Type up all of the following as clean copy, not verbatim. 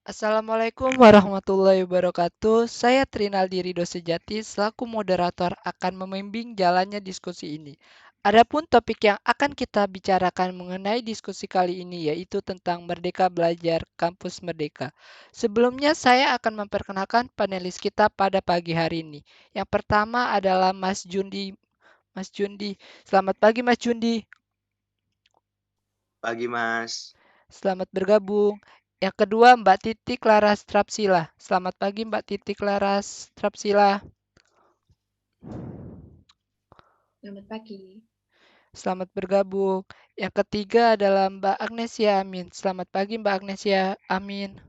Assalamualaikum warahmatullahi wabarakatuh. Saya Trinaldi Ridho Sejati selaku moderator akan membimbing jalannya diskusi ini. Adapun topik yang akan kita bicarakan mengenai diskusi kali ini yaitu tentang Merdeka Belajar Kampus Merdeka. Sebelumnya saya akan memperkenalkan panelis kita pada pagi hari ini. Yang pertama adalah Mas Jundi. Mas Jundi, selamat pagi Mas Jundi. Pagi, Mas. Selamat bergabung. Yang kedua, Mbak Titik Laras Trapsila. Selamat pagi, Mbak Titik Laras Trapsila. Selamat pagi. Selamat bergabung. Yang ketiga adalah Mbak Agnesia Amin. Selamat pagi, Mbak Agnesia Amin.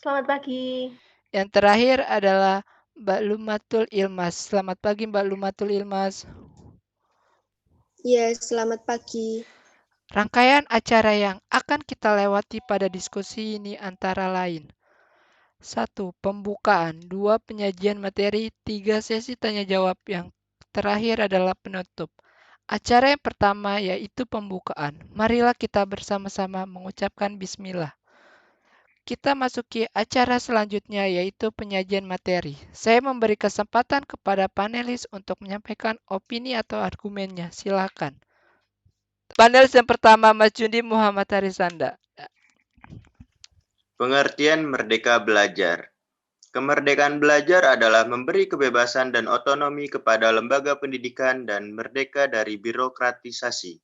Selamat pagi. Yang terakhir adalah Mbak Lumatul Ilmas. Selamat pagi, Mbak Lumatul Ilmas. Ya, selamat pagi. Rangkaian acara yang akan kita lewati pada diskusi ini antara lain: 1. Pembukaan. 2. Penyajian materi. 3. Sesi tanya jawab. Yang terakhir adalah penutup. Acara yang pertama yaitu pembukaan. Marilah kita bersama-sama mengucapkan bismillah. Kita masuki acara selanjutnya yaitu penyajian materi. Saya memberi kesempatan kepada panelis untuk menyampaikan opini atau argumennya. Silakan. Panelis yang pertama, Mas Jundi Muhammad Harisanda. Pengertian merdeka belajar. Kemerdekaan belajar adalah memberi kebebasan dan otonomi kepada lembaga pendidikan dan merdeka dari birokratisasi.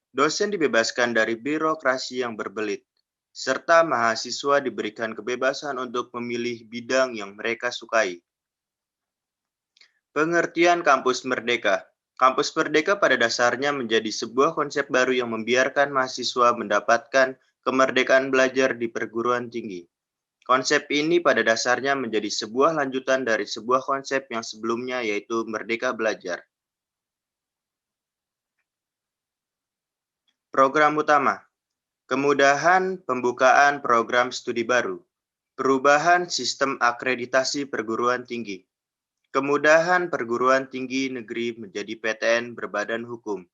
Dosen dibebaskan dari birokrasi yang berbelit, serta mahasiswa diberikan kebebasan untuk memilih bidang yang mereka sukai. Pengertian kampus merdeka. Kampus merdeka pada dasarnya menjadi sebuah konsep baru yang membiarkan mahasiswa mendapatkan kemerdekaan belajar di perguruan tinggi. Konsep ini pada dasarnya menjadi sebuah lanjutan dari sebuah konsep yang sebelumnya yaitu merdeka belajar. Program utama. Kemudahan pembukaan program studi baru. Perubahan sistem akreditasi perguruan tinggi. Kemudahan perguruan tinggi negeri menjadi PTN berbadan hukum.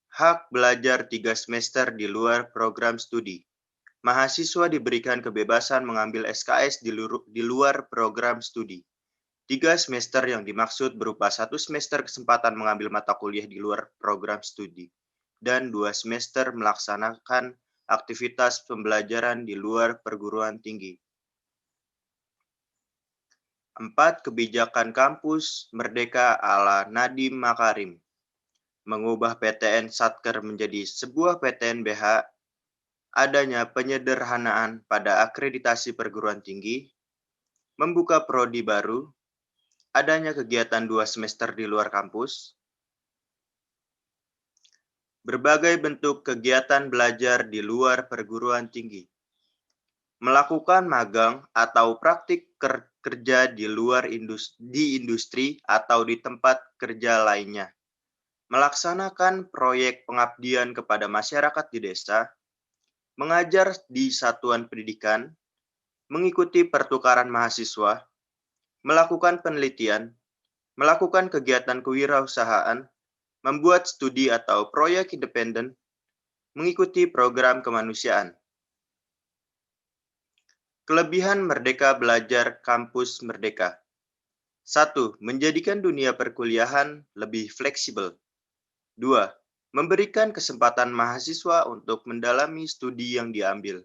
Hak belajar 3 semester di luar program studi. Mahasiswa diberikan kebebasan mengambil SKS di luar program studi. 3 semester yang dimaksud berupa 1 semester kesempatan mengambil mata kuliah di luar program studi, dan 2 semester melaksanakan aktivitas pembelajaran di luar perguruan tinggi. 4. Kebijakan kampus merdeka ala Nadiem Makarim. Mengubah PTN Satker menjadi sebuah PTN BH, adanya penyederhanaan pada akreditasi perguruan tinggi, membuka prodi baru, adanya kegiatan 2 semester di luar kampus, berbagai bentuk kegiatan belajar di luar perguruan tinggi, melakukan magang atau praktik kerja di luar industri atau di tempat kerja lainnya, melaksanakan proyek pengabdian kepada masyarakat di desa, mengajar di satuan pendidikan, mengikuti pertukaran mahasiswa, melakukan penelitian, melakukan kegiatan kewirausahaan, membuat studi atau proyek independen, mengikuti program kemanusiaan. Kelebihan Merdeka Belajar Kampus Merdeka. 1. Menjadikan dunia perkuliahan lebih fleksibel. 2. Memberikan kesempatan mahasiswa untuk mendalami studi yang diambil.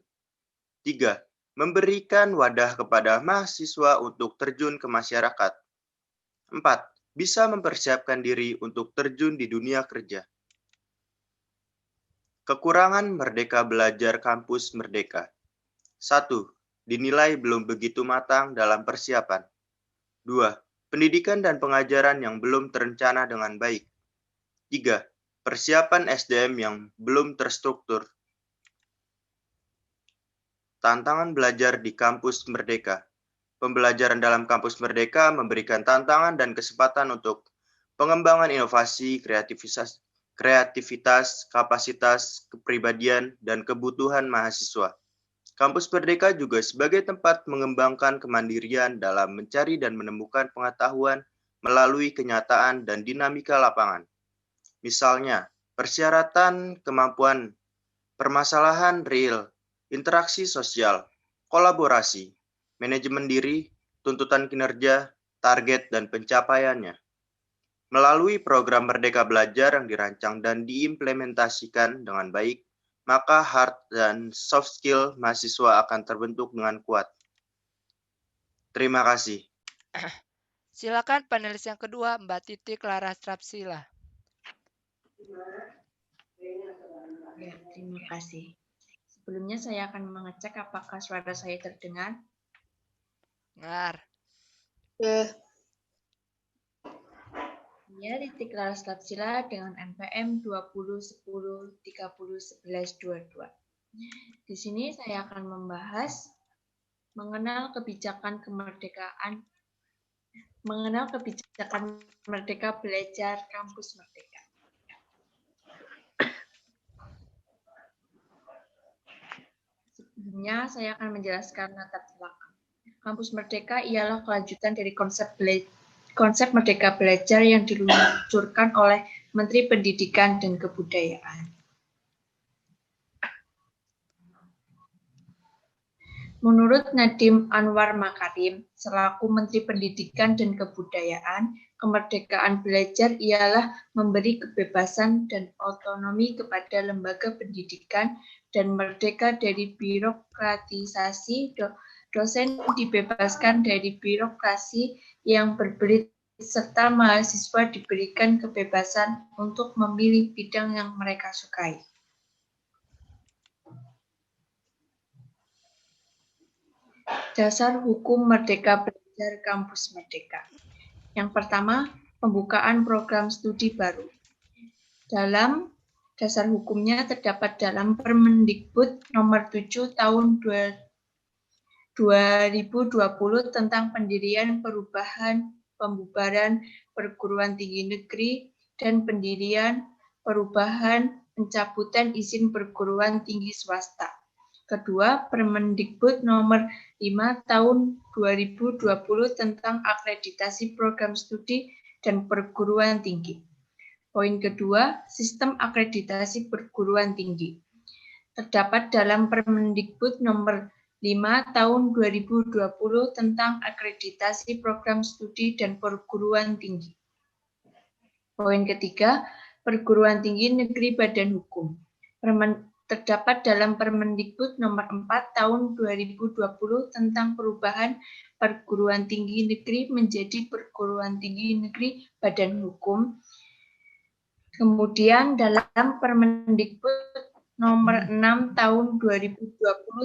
3. Memberikan wadah kepada mahasiswa untuk terjun ke masyarakat. 4. Bisa mempersiapkan diri untuk terjun di dunia kerja. Kekurangan Merdeka Belajar Kampus Merdeka. 1. Dinilai belum begitu matang dalam persiapan. 2. Pendidikan dan pengajaran yang belum terencana dengan baik. 3. Persiapan SDM yang belum terstruktur. Tantangan belajar di kampus merdeka. Pembelajaran dalam kampus merdeka memberikan tantangan dan kesempatan untuk pengembangan inovasi, kreativitas, kapasitas, kepribadian, dan kebutuhan mahasiswa. Kampus Merdeka juga sebagai tempat mengembangkan kemandirian dalam mencari dan menemukan pengetahuan melalui kenyataan dan dinamika lapangan. Misalnya, persyaratan kemampuan permasalahan real, interaksi sosial, kolaborasi, manajemen diri, tuntutan kinerja, target, dan pencapaiannya. Melalui program Merdeka Belajar yang dirancang dan diimplementasikan dengan baik, maka hard dan soft skill mahasiswa akan terbentuk dengan kuat. Terima kasih. Silakan panelis yang kedua, Mbak Titi Clara Strapsila. Ya, terima kasih. Sebelumnya saya akan mengecek apakah suara saya terdengar. Dengar. Ya, Titi Clara Strapsila dengan NPM 2010301122. Di sini saya akan membahas mengenal kebijakan Merdeka Belajar Kampus Merdeka. Sebelumnya saya akan menjelaskan latar belakang. Kampus Merdeka ialah kelanjutan dari konsep Merdeka Belajar yang diluncurkan oleh Menteri Pendidikan dan Kebudayaan. Menurut Nadiem Anwar Makarim, selaku Menteri Pendidikan dan Kebudayaan, kemerdekaan belajar ialah memberi kebebasan dan otonomi kepada lembaga pendidikan dan merdeka dari birokratisasi. Dosen dibebaskan dari birokrasi yang berbelit serta mahasiswa diberikan kebebasan untuk memilih bidang yang mereka sukai. Dasar Hukum Merdeka Belajar Kampus Merdeka. Yang pertama, pembukaan program studi baru. Dalam dasar hukumnya terdapat dalam Permendikbud nomor 7 tahun 2020 tentang pendirian, perubahan, pembubaran perguruan tinggi negeri dan pendirian, perubahan, pencabutan izin perguruan tinggi swasta. Kedua, Permendikbud nomor 5 tahun 2020 tentang akreditasi program studi dan perguruan tinggi. Poin kedua, sistem akreditasi perguruan tinggi. Terdapat dalam Permendikbud nomor 5 tahun 2020 tentang akreditasi program studi dan perguruan tinggi. Poin ketiga, perguruan tinggi negeri badan hukum. Terdapat dalam Permendikbud nomor 4 tahun 2020 tentang perubahan perguruan tinggi negeri menjadi perguruan tinggi negeri badan hukum. Kemudian dalam Permendikbud nomor 6 tahun 2020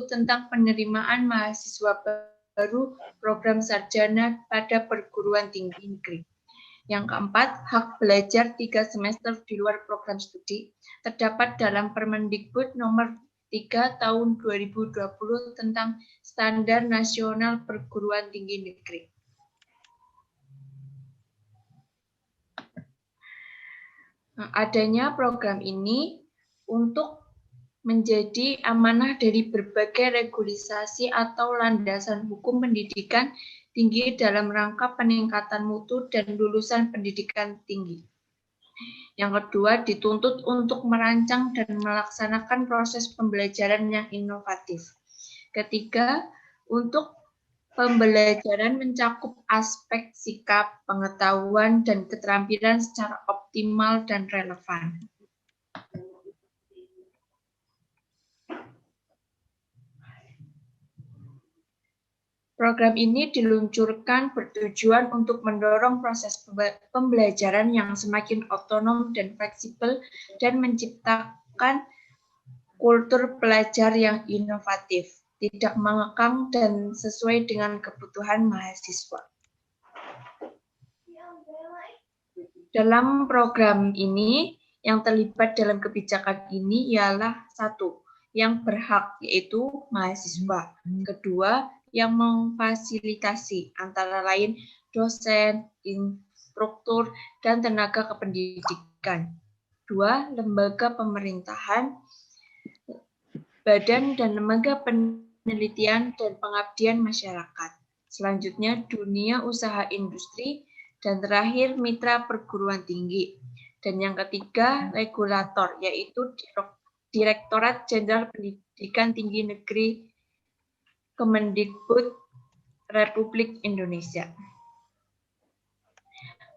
tentang penerimaan mahasiswa baru program sarjana pada perguruan tinggi negeri. Yang keempat, hak belajar 3 semester di luar program studi terdapat dalam Permendikbud nomor 3 tahun 2020 tentang Standar Nasional Perguruan Tinggi Negeri. Nah, adanya program ini untuk menjadi amanah dari berbagai regulasi atau landasan hukum pendidikan tinggi dalam rangka peningkatan mutu dan lulusan pendidikan tinggi. Yang kedua, dituntut untuk merancang dan melaksanakan proses pembelajaran yang inovatif. Ketiga, untuk pembelajaran mencakup aspek sikap, pengetahuan, dan keterampilan secara optimal dan relevan. Program ini diluncurkan bertujuan untuk mendorong proses pembelajaran yang semakin otonom dan fleksibel dan menciptakan kultur belajar yang inovatif, tidak mengekang dan sesuai dengan kebutuhan mahasiswa. Dalam program ini, yang terlibat dalam kebijakan ini ialah 1, yang berhak yaitu mahasiswa. Kedua, yang memfasilitasi antara lain dosen, instruktur, dan tenaga kependidikan. 2, lembaga pemerintahan, badan dan lembaga penelitian dan pengabdian masyarakat. Selanjutnya, dunia usaha industri, dan terakhir mitra perguruan tinggi. Dan yang ketiga, regulator, yaitu Direktorat Jenderal Pendidikan Tinggi Negeri Kemendikbud Republik Indonesia.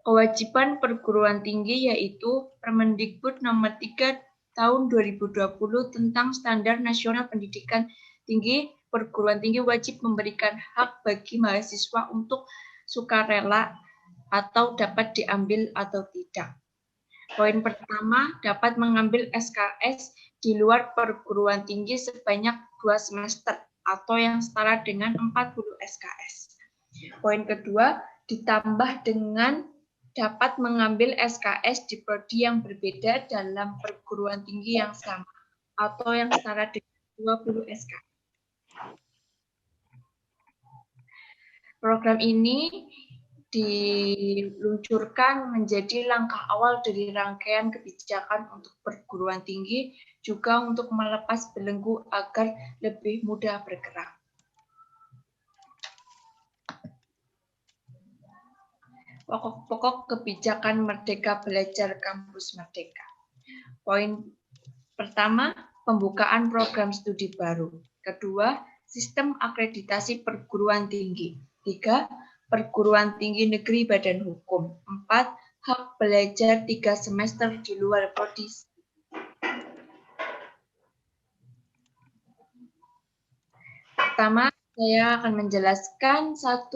Kewajiban perguruan tinggi yaitu Permendikbud Nomor 3 Tahun 2020 tentang Standar Nasional Pendidikan Tinggi. Perguruan tinggi wajib memberikan hak bagi mahasiswa untuk sukarela atau dapat diambil atau tidak. Poin pertama, dapat mengambil SKS di luar perguruan tinggi sebanyak 2 semester atau yang setara dengan 40 SKS. Poin kedua, ditambah dengan dapat mengambil SKS di prodi yang berbeda dalam perguruan tinggi yang sama atau yang setara dengan 20 SKS. Program ini diluncurkan menjadi langkah awal dari rangkaian kebijakan untuk perguruan tinggi, juga untuk melepas belenggu agar lebih mudah bergerak. Pokok-pokok kebijakan Merdeka Belajar Kampus Merdeka. Poin pertama, pembukaan program studi baru. Kedua, sistem akreditasi perguruan tinggi. 3, perguruan tinggi negeri badan hukum. 4, hak belajar 3 semester di luar prodi. Pertama, saya akan menjelaskan 1,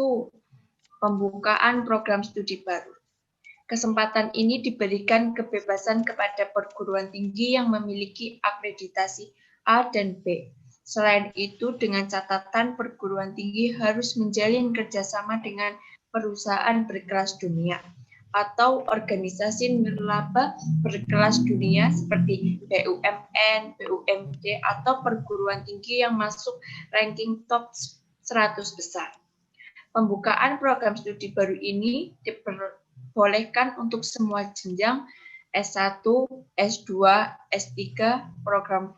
pembukaan program studi baru. Kesempatan ini diberikan kebebasan kepada perguruan tinggi yang memiliki akreditasi A dan B. Selain itu, dengan catatan perguruan tinggi harus menjalin kerjasama dengan perusahaan berkelas dunia atau organisasi nirlaba berkelas dunia seperti BUMN, BUMD, atau perguruan tinggi yang masuk ranking top 100 besar. Pembukaan program studi baru ini diperbolehkan untuk semua jenjang S1, S2, S3, program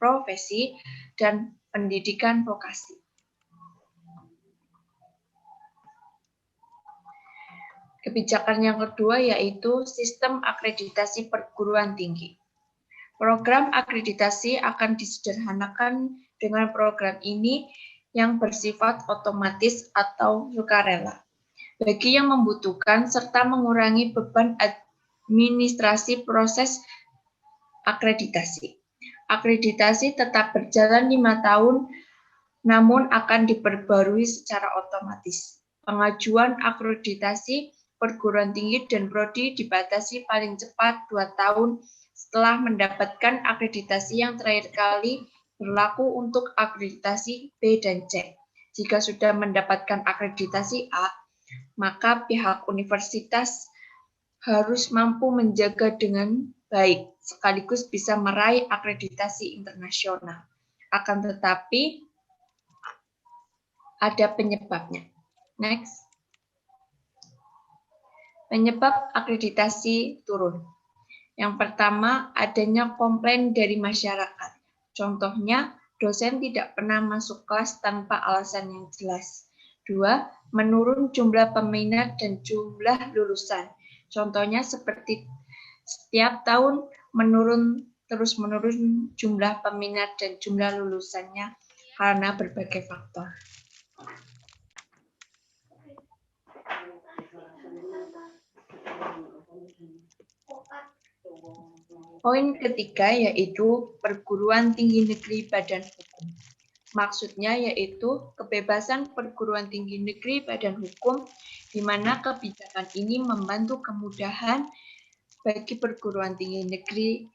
profesi, dan pendidikan vokasi. Kebijakan yang kedua yaitu sistem akreditasi perguruan tinggi. Program akreditasi akan disederhanakan dengan program ini yang bersifat otomatis atau sukarela bagi yang membutuhkan serta mengurangi beban administrasi proses akreditasi. Akreditasi tetap berjalan 5 tahun, namun akan diperbarui secara otomatis. Pengajuan akreditasi perguruan tinggi dan prodi dibatasi paling cepat 2 tahun setelah mendapatkan akreditasi yang terakhir kali berlaku untuk akreditasi B dan C. Jika sudah mendapatkan akreditasi A, maka pihak universitas harus mampu menjaga dengan baik, sekaligus bisa meraih akreditasi internasional. Akan tetapi, ada penyebabnya. Next. Penyebab akreditasi turun. Yang pertama, adanya komplain dari masyarakat. Contohnya, dosen tidak pernah masuk kelas tanpa alasan yang jelas. 2, menurun jumlah peminat dan jumlah lulusan. Contohnya seperti setiap tahun terus menurun jumlah peminat dan jumlah lulusannya karena berbagai faktor. Poin ketiga yaitu perguruan tinggi negeri badan hukum. Maksudnya yaitu kebebasan perguruan tinggi negeri badan hukum, di mana kebijakan ini membantu kemudahan bagi perguruan tinggi negeri,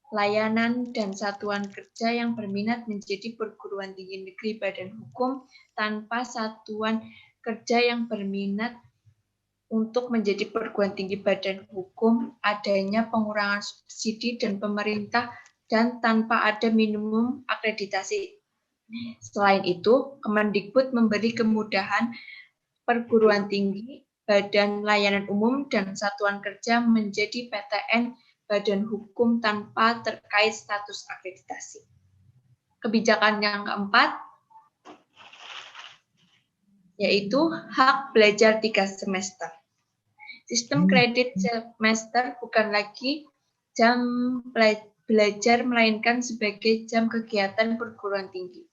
layanan, dan satuan kerja yang berminat menjadi perguruan tinggi negeri badan hukum tanpa satuan kerja yang berminat untuk menjadi perguruan tinggi badan hukum, adanya pengurangan subsidi dan pemerintah, dan tanpa ada minimum akreditasi. Selain itu, Kemendikbud memberi kemudahan perguruan tinggi, badan layanan umum, dan satuan kerja menjadi PTN badan hukum tanpa terkait status akreditasi. Kebijakan yang keempat, yaitu hak belajar 3 semester. Sistem kredit semester bukan lagi jam belajar melainkan sebagai jam kegiatan perguruan tinggi.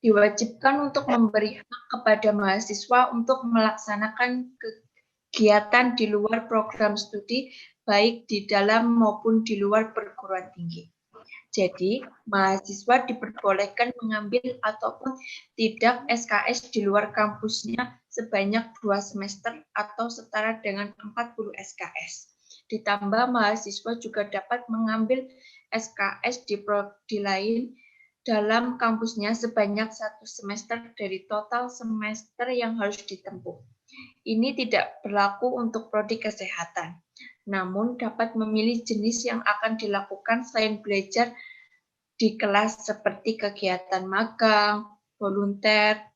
Diwajibkan untuk memberi hak kepada mahasiswa untuk melaksanakan kegiatan di luar program studi, baik di dalam maupun di luar perguruan tinggi. Jadi, mahasiswa diperbolehkan mengambil ataupun tidak SKS di luar kampusnya sebanyak 2 semester atau setara dengan 40 SKS. Ditambah, mahasiswa juga dapat mengambil SKS di prodi lain dalam kampusnya sebanyak 1 semester dari total semester yang harus ditempuh. Ini tidak berlaku untuk prodi kesehatan, namun dapat memilih jenis yang akan dilakukan selain belajar di kelas seperti kegiatan magang, volunteer,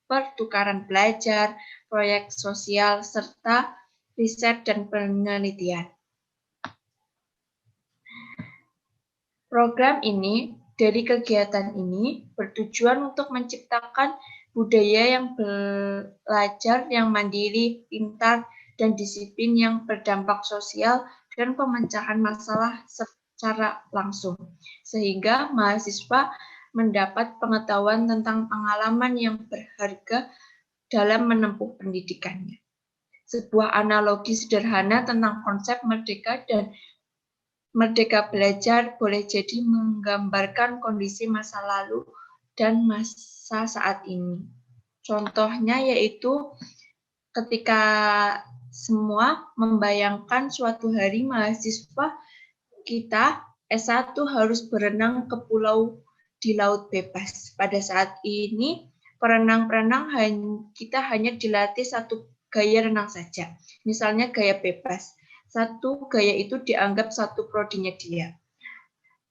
pertukaran belajar, proyek sosial, serta riset dan penelitian. Program ini, dari kegiatan ini, bertujuan untuk menciptakan budaya yang belajar yang mandiri, pintar, dan disiplin yang berdampak sosial dan pemecahan masalah secara langsung, sehingga mahasiswa mendapat pengetahuan tentang pengalaman yang berharga dalam menempuh pendidikannya. Sebuah analogi sederhana tentang konsep merdeka dan merdeka belajar boleh jadi menggambarkan kondisi masa lalu dan masa saat ini. Contohnya yaitu ketika semua membayangkan suatu hari mahasiswa kita S1 harus berenang ke pulau di laut bebas. Pada saat ini, perenang-perenang kita hanya dilatih satu gaya renang saja, misalnya gaya bebas. Satu gaya itu dianggap satu prodinya dia.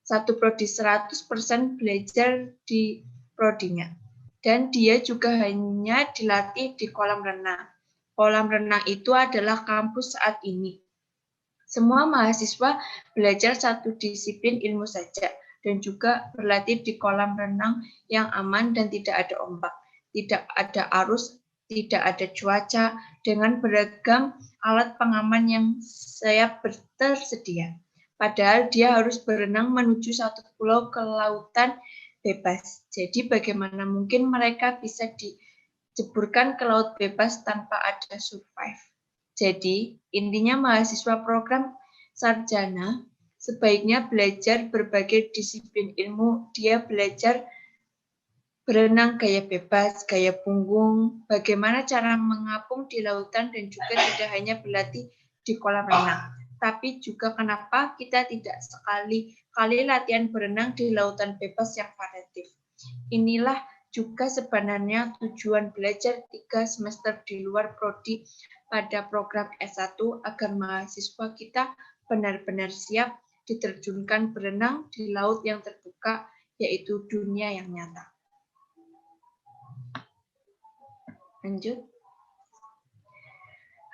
Satu prodi 100% belajar di prodinya. Dan dia juga hanya dilatih di kolam renang. Kolam renang itu adalah kampus saat ini. Semua mahasiswa belajar satu disiplin ilmu saja dan juga berlatih di kolam renang yang aman dan tidak ada ombak, tidak ada arus, tidak ada cuaca, dengan beragam alat pengaman yang siap tersedia. Padahal dia harus berenang menuju satu pulau ke lautan bebas. Jadi bagaimana mungkin mereka bisa dijeburkan ke laut bebas tanpa ada survive? Jadi intinya mahasiswa program sarjana sebaiknya belajar berbagai disiplin ilmu. Dia belajar berenang gaya bebas, gaya punggung, bagaimana cara mengapung di lautan, dan juga tidak hanya berlatih di kolam renang. Tapi juga kenapa kita tidak sekali-kali latihan berenang di lautan bebas yang variatif. Inilah juga sebenarnya tujuan belajar 3 semester di luar prodi pada program S1 agar mahasiswa kita benar-benar siap diterjunkan berenang di laut yang terbuka, yaitu dunia yang nyata. Lanjut.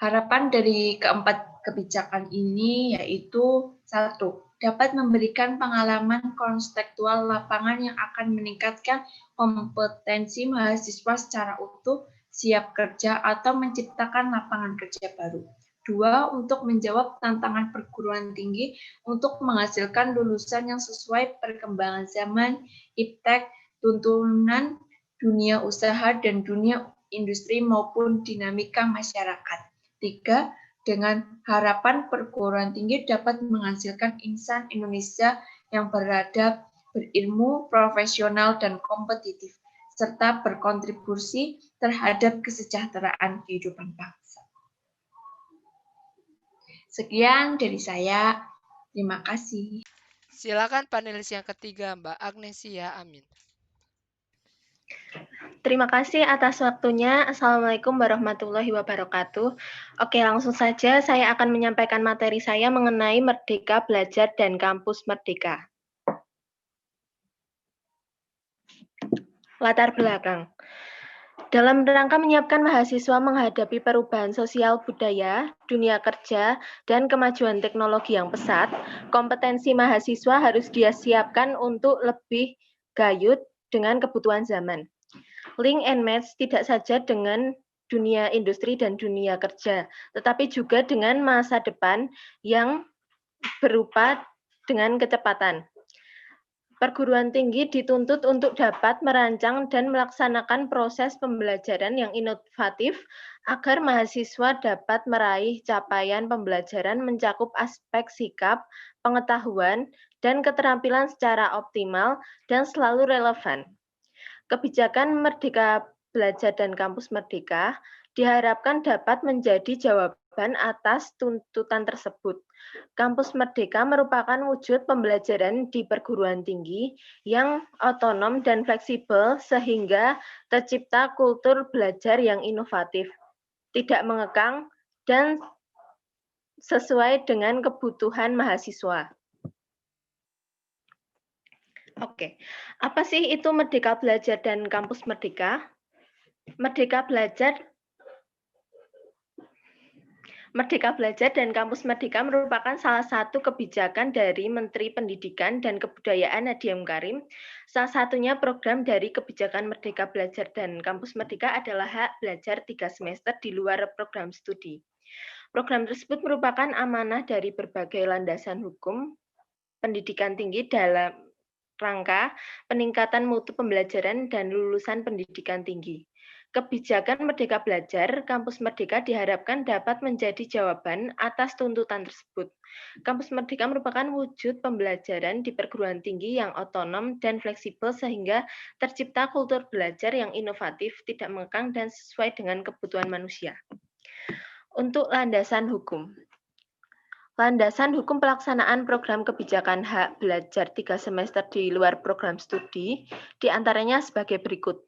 Harapan dari keempat kebijakan ini yaitu 1. Dapat memberikan pengalaman konstekstual lapangan yang akan meningkatkan kompetensi mahasiswa secara utuh, siap kerja, atau menciptakan lapangan kerja baru. 2. Untuk menjawab tantangan perguruan tinggi untuk menghasilkan lulusan yang sesuai perkembangan zaman, iptek, tuntunan dunia usaha dan dunia industri maupun dinamika masyarakat. 3. Dengan harapan perguruan tinggi dapat menghasilkan insan Indonesia yang beradab, berilmu, profesional, dan kompetitif, serta berkontribusi terhadap kesejahteraan kehidupan bangsa. Sekian dari saya. Terima kasih. Silakan panelis yang ketiga, Mbak Agnesia Amin. Terima kasih atas waktunya. Assalamualaikum warahmatullahi wabarakatuh. Oke, langsung saja saya akan menyampaikan materi saya mengenai Merdeka Belajar dan Kampus Merdeka. Latar belakang. Dalam rangka menyiapkan mahasiswa menghadapi perubahan sosial budaya, dunia kerja, dan kemajuan teknologi yang pesat, kompetensi mahasiswa harus dia siapkan untuk lebih gayut dengan kebutuhan zaman. Link and match tidak saja dengan dunia industri dan dunia kerja, tetapi juga dengan masa depan yang berupa dengan kecepatan. Perguruan tinggi dituntut untuk dapat merancang dan melaksanakan proses pembelajaran yang inovatif agar mahasiswa dapat meraih capaian pembelajaran mencakup aspek sikap, pengetahuan, dan keterampilan secara optimal dan selalu relevan. Kebijakan Merdeka Belajar dan Kampus Merdeka diharapkan dapat menjadi jawaban atas tuntutan tersebut. Kampus Merdeka merupakan wujud pembelajaran di perguruan tinggi yang otonom dan fleksibel sehingga tercipta kultur belajar yang inovatif, tidak mengekang, dan sesuai dengan kebutuhan mahasiswa. Oke, apa sih itu Merdeka Belajar dan Kampus Merdeka? Merdeka Belajar dan Kampus Merdeka merupakan salah satu kebijakan dari Menteri Pendidikan dan Kebudayaan Nadiem Makarim. Salah satunya program dari kebijakan Merdeka Belajar dan Kampus Merdeka adalah hak belajar 3 semester di luar program studi. Program tersebut merupakan amanah dari berbagai landasan hukum pendidikan tinggi dalam rangka peningkatan mutu pembelajaran dan lulusan pendidikan tinggi. Kebijakan Merdeka Belajar, Kampus Merdeka diharapkan dapat menjadi jawaban atas tuntutan tersebut. Kampus Merdeka merupakan wujud pembelajaran di perguruan tinggi yang otonom dan fleksibel sehingga tercipta kultur belajar yang inovatif, tidak mengekang, dan sesuai dengan kebutuhan manusia. Untuk landasan hukum. Landasan hukum pelaksanaan program kebijakan hak belajar 3 semester di luar program studi, diantaranya sebagai berikut.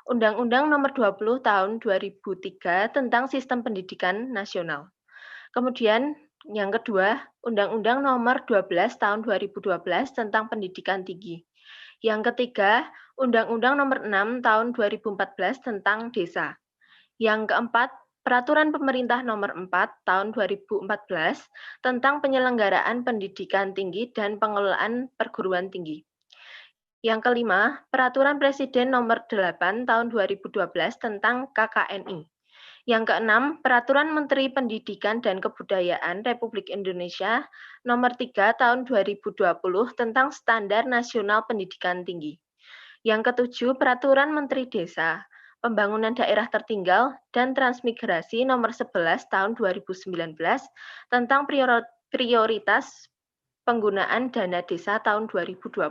Undang-Undang Nomor 20 Tahun 2003 tentang Sistem Pendidikan Nasional. Kemudian yang kedua, Undang-Undang Nomor 12 Tahun 2012 tentang Pendidikan Tinggi. Yang ketiga, Undang-Undang Nomor 6 Tahun 2014 tentang Desa. Yang keempat, Peraturan Pemerintah Nomor 4 Tahun 2014 tentang Penyelenggaraan Pendidikan Tinggi dan Pengelolaan Perguruan Tinggi. Yang kelima, Peraturan Presiden Nomor 8 Tahun 2012 tentang KKNI. Yang keenam, Peraturan Menteri Pendidikan dan Kebudayaan Republik Indonesia Nomor 3 Tahun 2020 tentang Standar Nasional Pendidikan Tinggi. Yang ketujuh, Peraturan Menteri Desa, Pembangunan Daerah Tertinggal dan Transmigrasi Nomor 11 Tahun 2019 tentang prioritas penggunaan dana desa tahun 2020.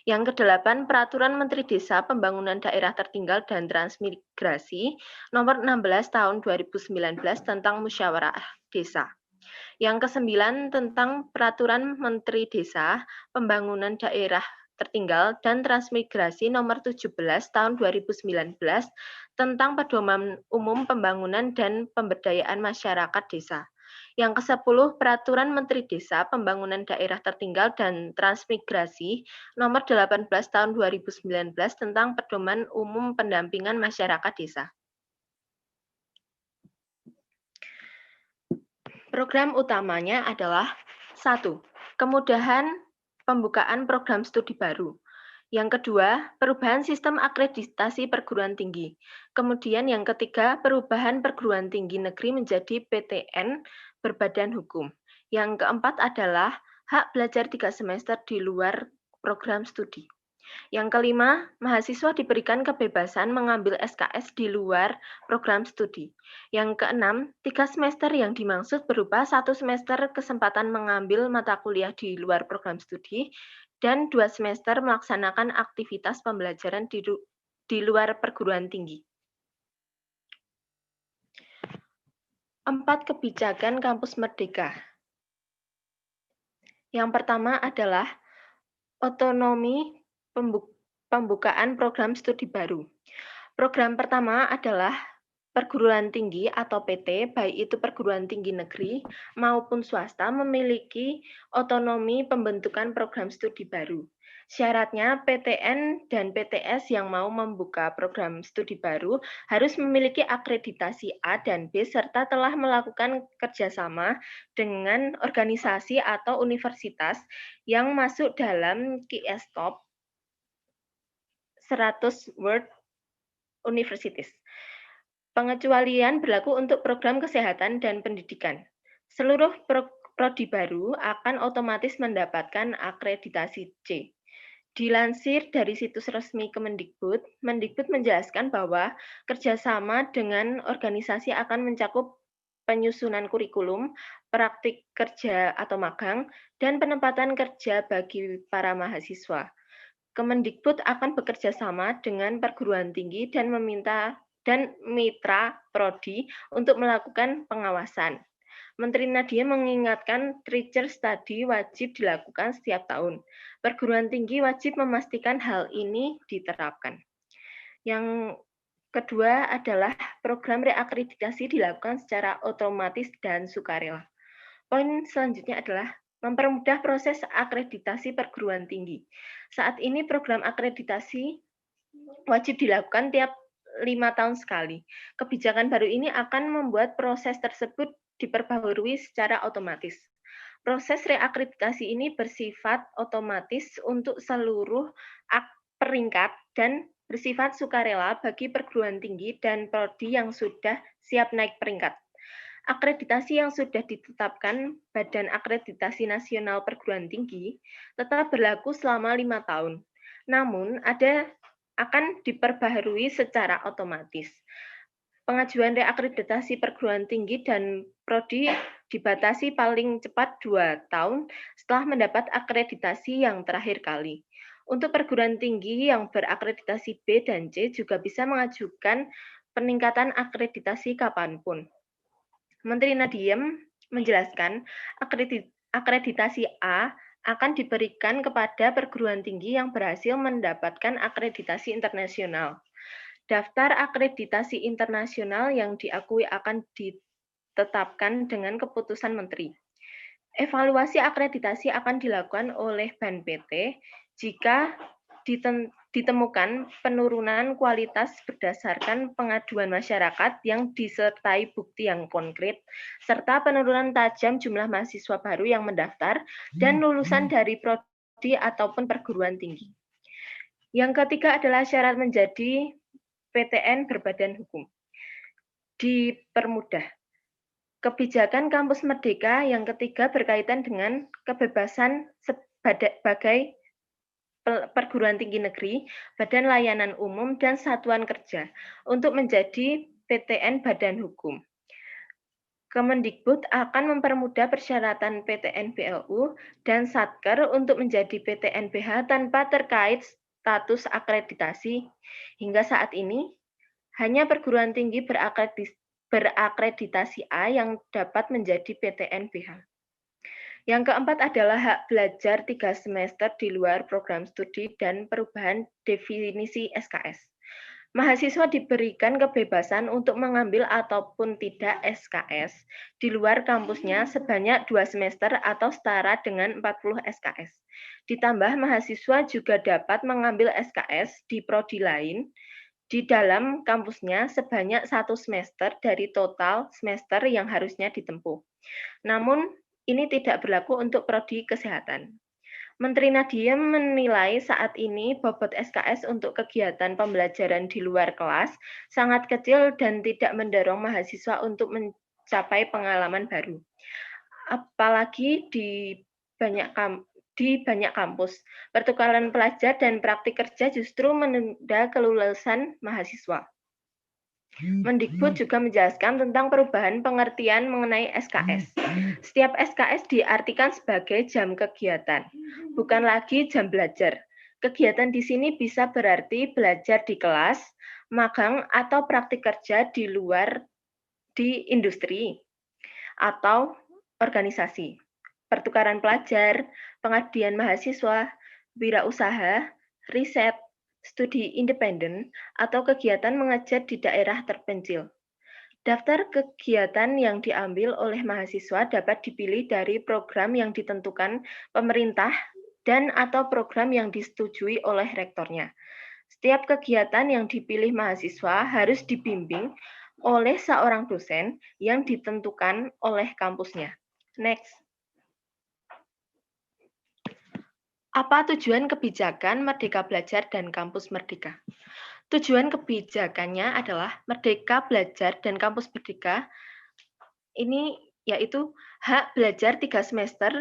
Yang kedelapan, Peraturan Menteri Desa, Pembangunan Daerah Tertinggal dan Transmigrasi Nomor 16 Tahun 2019 tentang Musyawarah Desa. Yang kesembilan, tentang Peraturan Menteri Desa, Pembangunan Daerah Tertinggal dan Transmigrasi Nomor 17 Tahun 2019 tentang Pedoman Umum Pembangunan dan Pemberdayaan Masyarakat Desa. Yang ke-10, Peraturan Menteri Desa, Pembangunan Daerah Tertinggal dan Transmigrasi Nomor 18 Tahun 2019 tentang Pedoman Umum Pendampingan Masyarakat Desa. Program utamanya adalah 1. Kemudahan pembukaan program studi baru. Yang kedua, perubahan sistem akreditasi perguruan tinggi. Kemudian yang ketiga, perubahan perguruan tinggi negeri menjadi PTN berbadan hukum. Yang keempat adalah hak belajar 3 semester di luar program studi. Yang kelima, mahasiswa diberikan kebebasan mengambil SKS di luar program studi. Yang keenam, 3 semester yang dimaksud berupa 1 semester kesempatan mengambil mata kuliah di luar program studi, dan 2 semester melaksanakan aktivitas pembelajaran di luar perguruan tinggi. 4 kebijakan Kampus Merdeka. Yang pertama adalah otonomi pembukaan program studi baru. Program pertama adalah perguruan tinggi atau PT, baik itu perguruan tinggi negeri maupun swasta, memiliki otonomi pembentukan program studi baru. Syaratnya PTN dan PTS yang mau membuka program studi baru harus memiliki akreditasi A dan B serta telah melakukan kerjasama dengan organisasi atau universitas yang masuk dalam QS Top 100 World Universities. Pengecualian berlaku untuk program kesehatan dan pendidikan. Seluruh prodi baru akan otomatis mendapatkan akreditasi C. Dilansir dari situs resmi Kemendikbud, Mendikbud menjelaskan bahwa kerjasama dengan organisasi akan mencakup penyusunan kurikulum, praktik kerja atau magang, dan penempatan kerja bagi para mahasiswa. Kemendikbud akan bekerja sama dengan perguruan tinggi dan mitra prodi untuk melakukan pengawasan. Menteri Nadiem mengingatkan teacher study wajib dilakukan setiap tahun. Perguruan tinggi wajib memastikan hal ini diterapkan. Yang kedua adalah program reakreditasi dilakukan secara otomatis dan sukarela. Poin selanjutnya adalah mempermudah proses akreditasi perguruan tinggi. Saat ini program akreditasi wajib dilakukan tiap 5 tahun sekali. Kebijakan baru ini akan membuat proses tersebut diperbaharui secara otomatis. Proses reakreditasi ini bersifat otomatis untuk seluruh peringkat dan bersifat sukarela bagi perguruan tinggi dan prodi yang sudah siap naik peringkat. Akreditasi yang sudah ditetapkan Badan Akreditasi Nasional Perguruan Tinggi tetap berlaku selama 5 tahun. Namun, akan diperbaharui secara otomatis. Pengajuan reakreditasi perguruan tinggi dan prodi dibatasi paling cepat 2 tahun setelah mendapat akreditasi yang terakhir kali. Untuk perguruan tinggi yang berakreditasi B dan C juga bisa mengajukan peningkatan akreditasi kapanpun. Menteri Nadiem menjelaskan akreditasi A akan diberikan kepada perguruan tinggi yang berhasil mendapatkan akreditasi internasional. Daftar akreditasi internasional yang diakui akan ditetapkan dengan keputusan Menteri. Evaluasi akreditasi akan dilakukan oleh BANPT jika ditemukan penurunan kualitas berdasarkan pengaduan masyarakat yang disertai bukti yang konkret, serta penurunan tajam jumlah mahasiswa baru yang mendaftar dan lulusan dari prodi ataupun perguruan tinggi. Yang ketiga adalah syarat menjadi PTN berbadan hukum. Dipermudah. Kebijakan Kampus Merdeka yang ketiga berkaitan dengan kebebasan sebagai perguruan tinggi negeri, badan layanan umum, dan satuan kerja untuk menjadi PTN badan hukum. Kemendikbud akan mempermudah persyaratan PTN BLU dan Satker untuk menjadi PTN BH tanpa terkait status akreditasi. Hingga saat ini, hanya perguruan tinggi berakreditasi A yang dapat menjadi PTN BH. Yang keempat adalah hak belajar 3 semester di luar program studi dan perubahan definisi SKS. Mahasiswa diberikan kebebasan untuk mengambil ataupun tidak SKS di luar kampusnya sebanyak 2 semester atau setara dengan 40 SKS. Ditambah mahasiswa juga dapat mengambil SKS di prodi lain di dalam kampusnya sebanyak 1 semester dari total semester yang harusnya ditempuh. Namun, ini tidak berlaku untuk prodi kesehatan. Menteri Nadiem menilai saat ini bobot SKS untuk kegiatan pembelajaran di luar kelas sangat kecil dan tidak mendorong mahasiswa untuk mencapai pengalaman baru. Apalagi di banyak kampus, pertukaran pelajar dan praktik kerja justru menunda kelulusan mahasiswa. Mendikbud juga menjelaskan tentang perubahan pengertian mengenai SKS. Setiap SKS diartikan sebagai jam kegiatan, bukan lagi jam belajar. Kegiatan di sini bisa berarti belajar di kelas, magang, atau praktik kerja di luar di industri atau organisasi. Pertukaran pelajar, pengabdian mahasiswa, wirausaha, riset, studi independen, atau kegiatan mengajar di daerah terpencil. Daftar kegiatan yang diambil oleh mahasiswa dapat dipilih dari program yang ditentukan pemerintah dan atau program yang disetujui oleh rektornya. Setiap kegiatan yang dipilih mahasiswa harus dibimbing oleh seorang dosen yang ditentukan oleh kampusnya. Next. Apa tujuan kebijakan Merdeka Belajar dan Kampus Merdeka? Tujuan kebijakannya adalah Merdeka Belajar dan Kampus Merdeka. Ini yaitu hak belajar 3 semester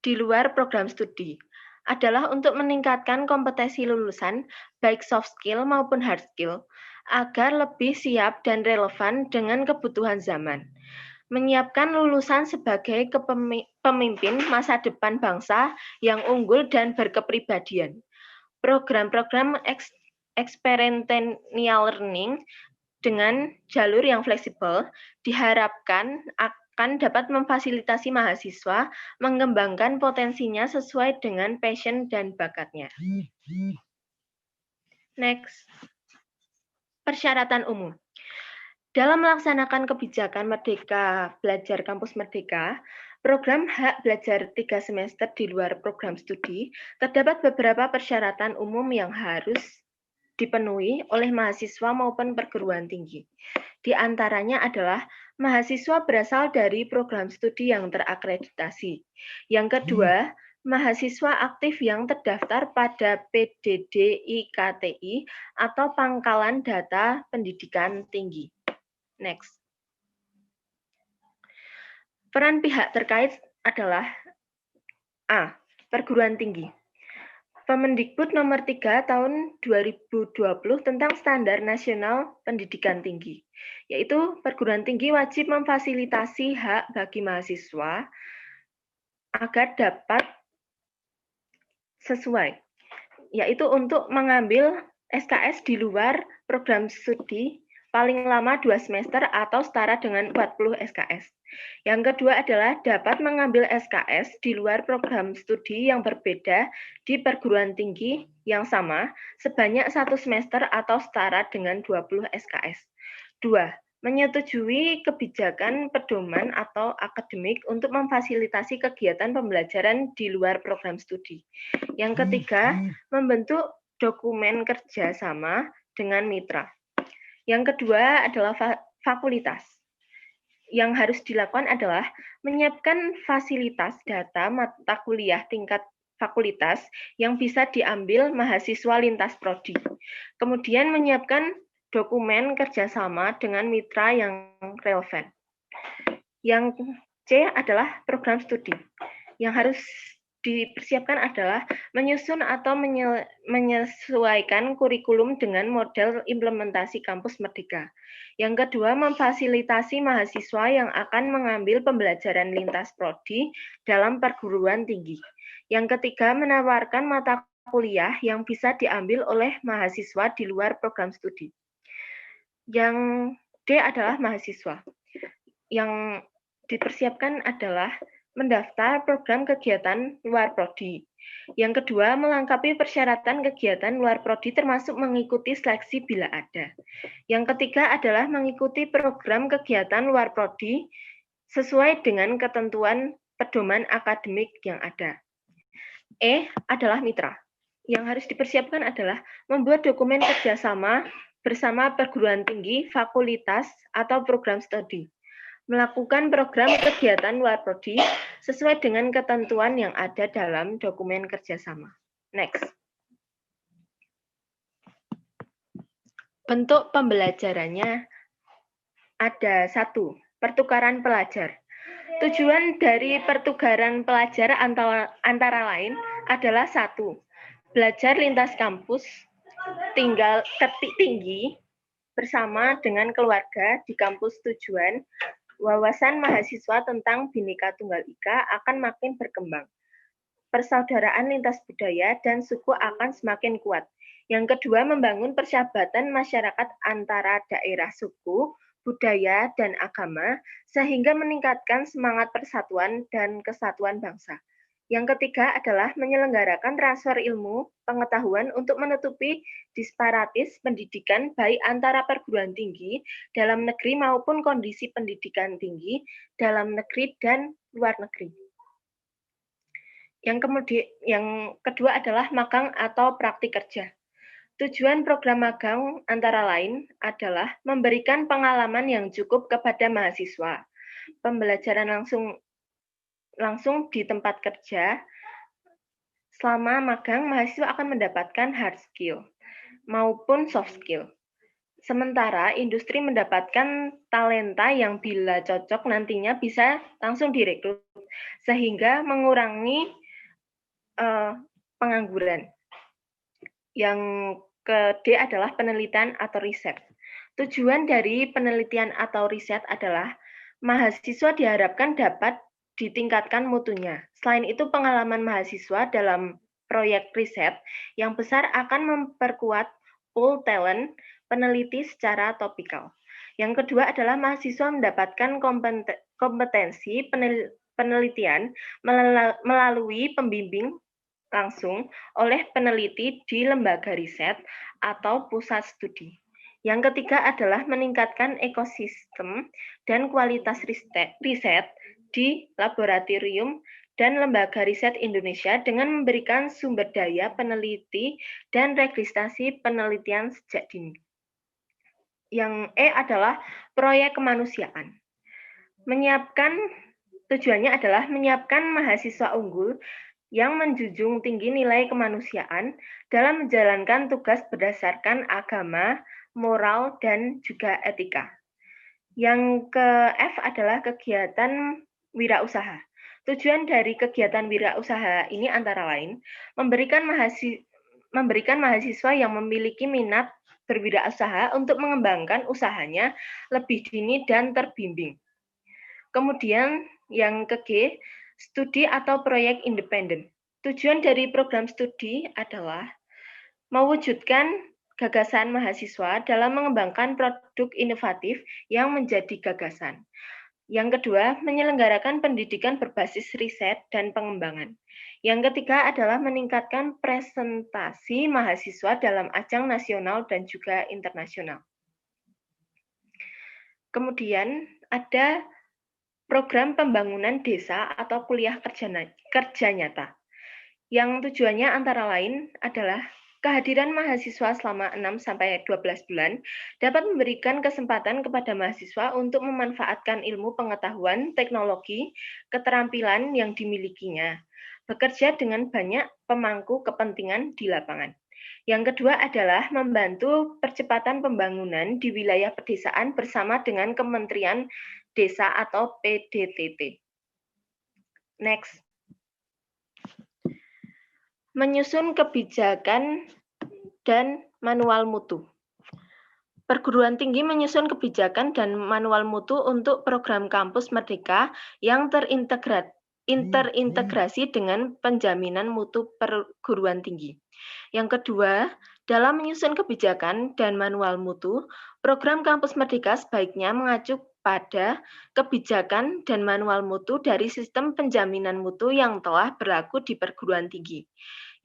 di luar program studi. Adalah untuk meningkatkan kompetensi lulusan, baik soft skill maupun hard skill, agar lebih siap dan relevan dengan kebutuhan zaman. Menyiapkan lulusan sebagai pemimpin masa depan bangsa yang unggul dan berkepribadian. Program-program experiential learning dengan jalur yang fleksibel diharapkan akan dapat memfasilitasi mahasiswa mengembangkan potensinya sesuai dengan passion dan bakatnya. Next, persyaratan umum. Dalam melaksanakan kebijakan Merdeka Belajar Kampus Merdeka, program hak belajar 3 semester di luar program studi, terdapat beberapa persyaratan umum yang harus dipenuhi oleh mahasiswa maupun perguruan tinggi. Di antaranya adalah mahasiswa berasal dari program studi yang terakreditasi. Yang kedua, mahasiswa aktif yang terdaftar pada PDD-IKTI atau Pangkalan Data Pendidikan Tinggi. Next. Peran pihak terkait adalah A. Perguruan tinggi. Permendikbud nomor 3 tahun 2020 tentang Standar Nasional Pendidikan Tinggi, yaitu perguruan tinggi wajib memfasilitasi hak bagi mahasiswa agar dapat sesuai, yaitu untuk mengambil SKS di luar program studi paling lama 2 semester atau setara dengan 40 SKS. Yang kedua adalah dapat mengambil SKS di luar program studi yang berbeda di perguruan tinggi yang sama sebanyak 1 semester atau setara dengan 20 SKS. 2. Menyetujui kebijakan pedoman atau akademik untuk memfasilitasi kegiatan pembelajaran di luar program studi. Yang ketiga, membentuk dokumen kerjasama dengan mitra. Yang kedua adalah fakultas. Yang harus dilakukan adalah menyiapkan fasilitas data mata kuliah tingkat fakultas yang bisa diambil mahasiswa lintas prodi. Kemudian menyiapkan dokumen kerjasama dengan mitra yang relevan. Yang C adalah program studi. Yang harus dipersiapkan adalah menyusun atau menyesuaikan kurikulum dengan model implementasi kampus Merdeka. Yang kedua, memfasilitasi mahasiswa yang akan mengambil pembelajaran lintas prodi dalam perguruan tinggi. Yang ketiga, menawarkan mata kuliah yang bisa diambil oleh mahasiswa di luar program studi. Yang D adalah mahasiswa. Yang dipersiapkan adalah mendaftar program kegiatan luar prodi. Yang kedua, melengkapi persyaratan kegiatan luar prodi termasuk mengikuti seleksi bila ada. Yang ketiga adalah mengikuti program kegiatan luar prodi sesuai dengan ketentuan pedoman akademik yang ada. E adalah mitra. Yang harus dipersiapkan adalah membuat dokumen kerjasama bersama perguruan tinggi, fakultas, atau program studi. Melakukan program kegiatan luar prodi sesuai dengan ketentuan yang ada dalam dokumen kerjasama. Next. Bentuk pembelajarannya ada 1. Pertukaran pelajar. Tujuan dari pertukaran pelajar antara lain adalah 1. Belajar lintas kampus, tinggal tinggi bersama dengan keluarga di kampus tujuan. Wawasan mahasiswa tentang Bhinneka Tunggal Ika akan makin berkembang. Persaudaraan lintas budaya dan suku akan semakin kuat. Yang kedua, membangun persahabatan masyarakat antara daerah suku, budaya, dan agama, sehingga meningkatkan semangat persatuan dan kesatuan bangsa. Yang ketiga adalah menyelenggarakan transfer ilmu, pengetahuan untuk menutupi disparitas pendidikan baik antara perguruan tinggi dalam negeri maupun kondisi pendidikan tinggi dalam negeri dan luar negeri. Yang kedua adalah magang atau praktik kerja. Tujuan program magang antara lain adalah memberikan pengalaman yang cukup kepada mahasiswa, pembelajaran langsung di tempat kerja. Selama magang, mahasiswa akan mendapatkan hard skill. maupun soft skill. Sementara industri mendapatkan talenta yang bila cocok nantinya bisa langsung direkrut, sehingga mengurangi pengangguran. Yang ke-D adalah penelitian atau riset. Tujuan dari penelitian atau riset adalah mahasiswa diharapkan dapat ditingkatkan mutunya. Selain itu, pengalaman mahasiswa dalam proyek riset yang besar akan memperkuat pool talent peneliti secara topikal. Yang kedua adalah mahasiswa mendapatkan kompetensi penelitian melalui pembimbing langsung oleh peneliti di lembaga riset atau pusat studi. Yang ketiga adalah meningkatkan ekosistem dan kualitas riset di laboratorium dan lembaga riset Indonesia dengan memberikan sumber daya peneliti dan registrasi penelitian sejak dini. Yang E adalah proyek kemanusiaan. Tujuannya adalah menyiapkan mahasiswa unggul yang menjunjung tinggi nilai kemanusiaan dalam menjalankan tugas berdasarkan agama, moral, dan juga etika. Yang ke-F adalah kegiatan wirausaha. Tujuan dari kegiatan wirausaha ini antara lain memberikan mahasiswa yang memiliki minat berwirausaha untuk mengembangkan usahanya lebih dini dan terbimbing. Kemudian yang ke-G, studi atau proyek independen. Tujuan dari program studi adalah mewujudkan gagasan mahasiswa dalam mengembangkan produk inovatif yang menjadi gagasan. Yang kedua, menyelenggarakan pendidikan berbasis riset dan pengembangan. Yang ketiga adalah meningkatkan presentasi mahasiswa dalam ajang nasional dan juga internasional. Kemudian ada program pembangunan desa atau kuliah kerja nyata, yang tujuannya antara lain adalah kehadiran mahasiswa selama 6-12 bulan dapat memberikan kesempatan kepada mahasiswa untuk memanfaatkan ilmu pengetahuan, teknologi, keterampilan yang dimilikinya, bekerja dengan banyak pemangku kepentingan di lapangan. Yang kedua adalah membantu percepatan pembangunan di wilayah pedesaan bersama dengan Kementerian Desa atau PDTT. Next. Menyusun kebijakan dan manual mutu. Perguruan tinggi menyusun kebijakan dan manual mutu untuk program kampus merdeka yang terintegrasi dengan penjaminan mutu perguruan tinggi. Yang kedua, dalam menyusun kebijakan dan manual mutu, program kampus merdeka sebaiknya mengacu pada kebijakan dan manual mutu dari sistem penjaminan mutu yang telah berlaku di perguruan tinggi.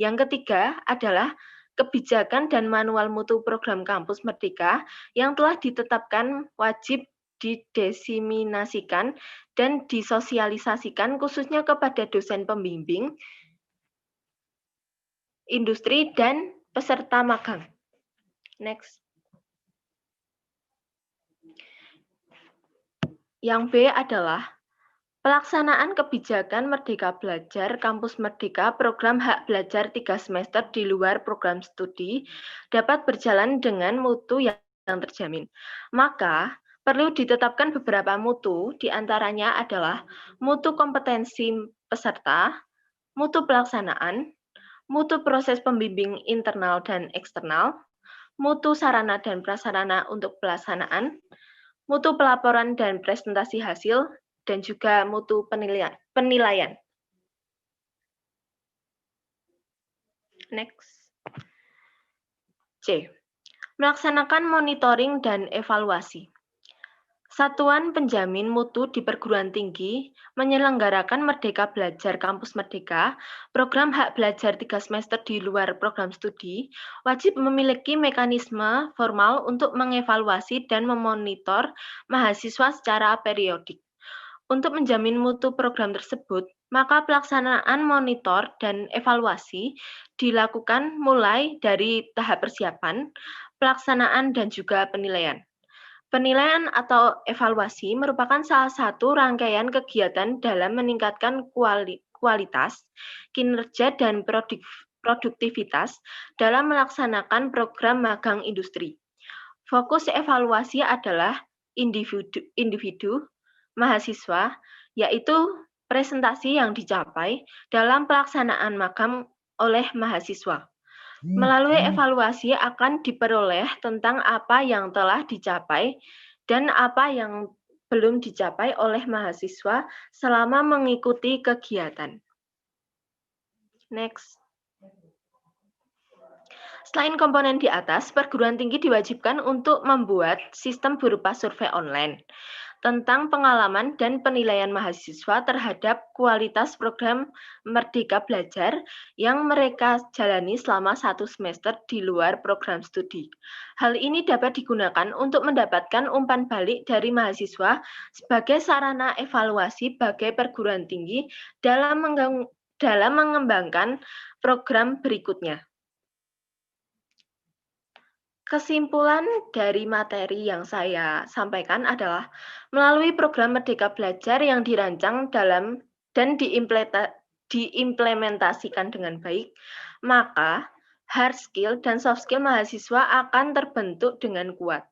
Yang ketiga adalah kebijakan dan manual mutu program kampus merdeka yang telah ditetapkan wajib didiseminasikan dan disosialisasikan khususnya kepada dosen pembimbing, industri, dan peserta magang. Next. Yang B adalah pelaksanaan kebijakan Merdeka Belajar, Kampus Merdeka, program hak belajar 3 semester di luar program studi dapat berjalan dengan mutu yang terjamin. Maka, perlu ditetapkan beberapa mutu, diantaranya adalah mutu kompetensi peserta, mutu pelaksanaan, mutu proses pembimbing internal dan eksternal, mutu sarana dan prasarana untuk pelaksanaan, mutu pelaporan dan presentasi hasil, dan juga mutu penilaian. Next. C. Melaksanakan monitoring dan evaluasi. Satuan penjamin mutu di perguruan tinggi menyelenggarakan Merdeka Belajar Kampus Merdeka, program hak belajar 3 semester di luar program studi, wajib memiliki mekanisme formal untuk mengevaluasi dan memonitor mahasiswa secara periodik. Untuk menjamin mutu program tersebut, maka pelaksanaan monitor dan evaluasi dilakukan mulai dari tahap persiapan, pelaksanaan, dan juga penilaian. Penilaian atau evaluasi merupakan salah satu rangkaian kegiatan dalam meningkatkan kualitas, kinerja, dan produktivitas dalam melaksanakan program magang industri. Fokus evaluasi adalah individu mahasiswa, yaitu presentasi yang dicapai dalam pelaksanaan magang oleh mahasiswa. Melalui evaluasi akan diperoleh tentang apa yang telah dicapai dan apa yang belum dicapai oleh mahasiswa selama mengikuti kegiatan. Next. Selain komponen di atas, perguruan tinggi diwajibkan untuk membuat sistem berupa survei online tentang pengalaman dan penilaian mahasiswa terhadap kualitas program Merdeka Belajar yang mereka jalani selama 1 semester di luar program studi. Hal ini dapat digunakan untuk mendapatkan umpan balik dari mahasiswa sebagai sarana evaluasi bagi perguruan tinggi dalam mengembangkan program berikutnya. Kesimpulan dari materi yang saya sampaikan adalah melalui program Merdeka Belajar yang dirancang dan diimplementasikan dengan baik, maka hard skill dan soft skill mahasiswa akan terbentuk dengan kuat.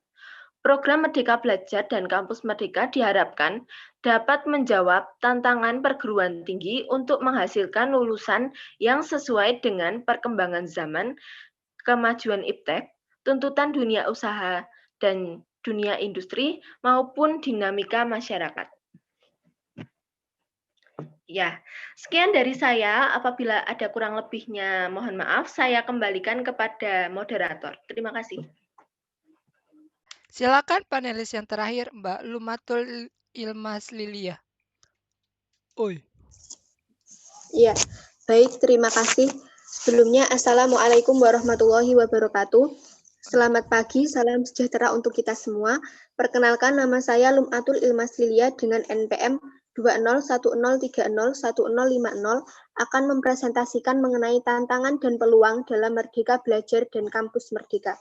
Program Merdeka Belajar dan Kampus Merdeka diharapkan dapat menjawab tantangan perguruan tinggi untuk menghasilkan lulusan yang sesuai dengan perkembangan zaman, kemajuan iptek, tuntutan dunia usaha dan dunia industri maupun dinamika masyarakat. Ya, sekian dari saya. Apabila ada kurang lebihnya, mohon maaf. Saya kembalikan kepada moderator. Terima kasih. Silakan panelis yang terakhir, Mbak Lumatul Ilmas Lilia. Oi. Ya, baik. Terima kasih. Sebelumnya, Assalamualaikum warahmatullahi wabarakatuh. Selamat pagi, salam sejahtera untuk kita semua. Perkenalkan, nama saya Lumatul Ilmas Lilia dengan NPM 2010301050 akan mempresentasikan mengenai tantangan dan peluang dalam Merdeka Belajar dan Kampus Merdeka.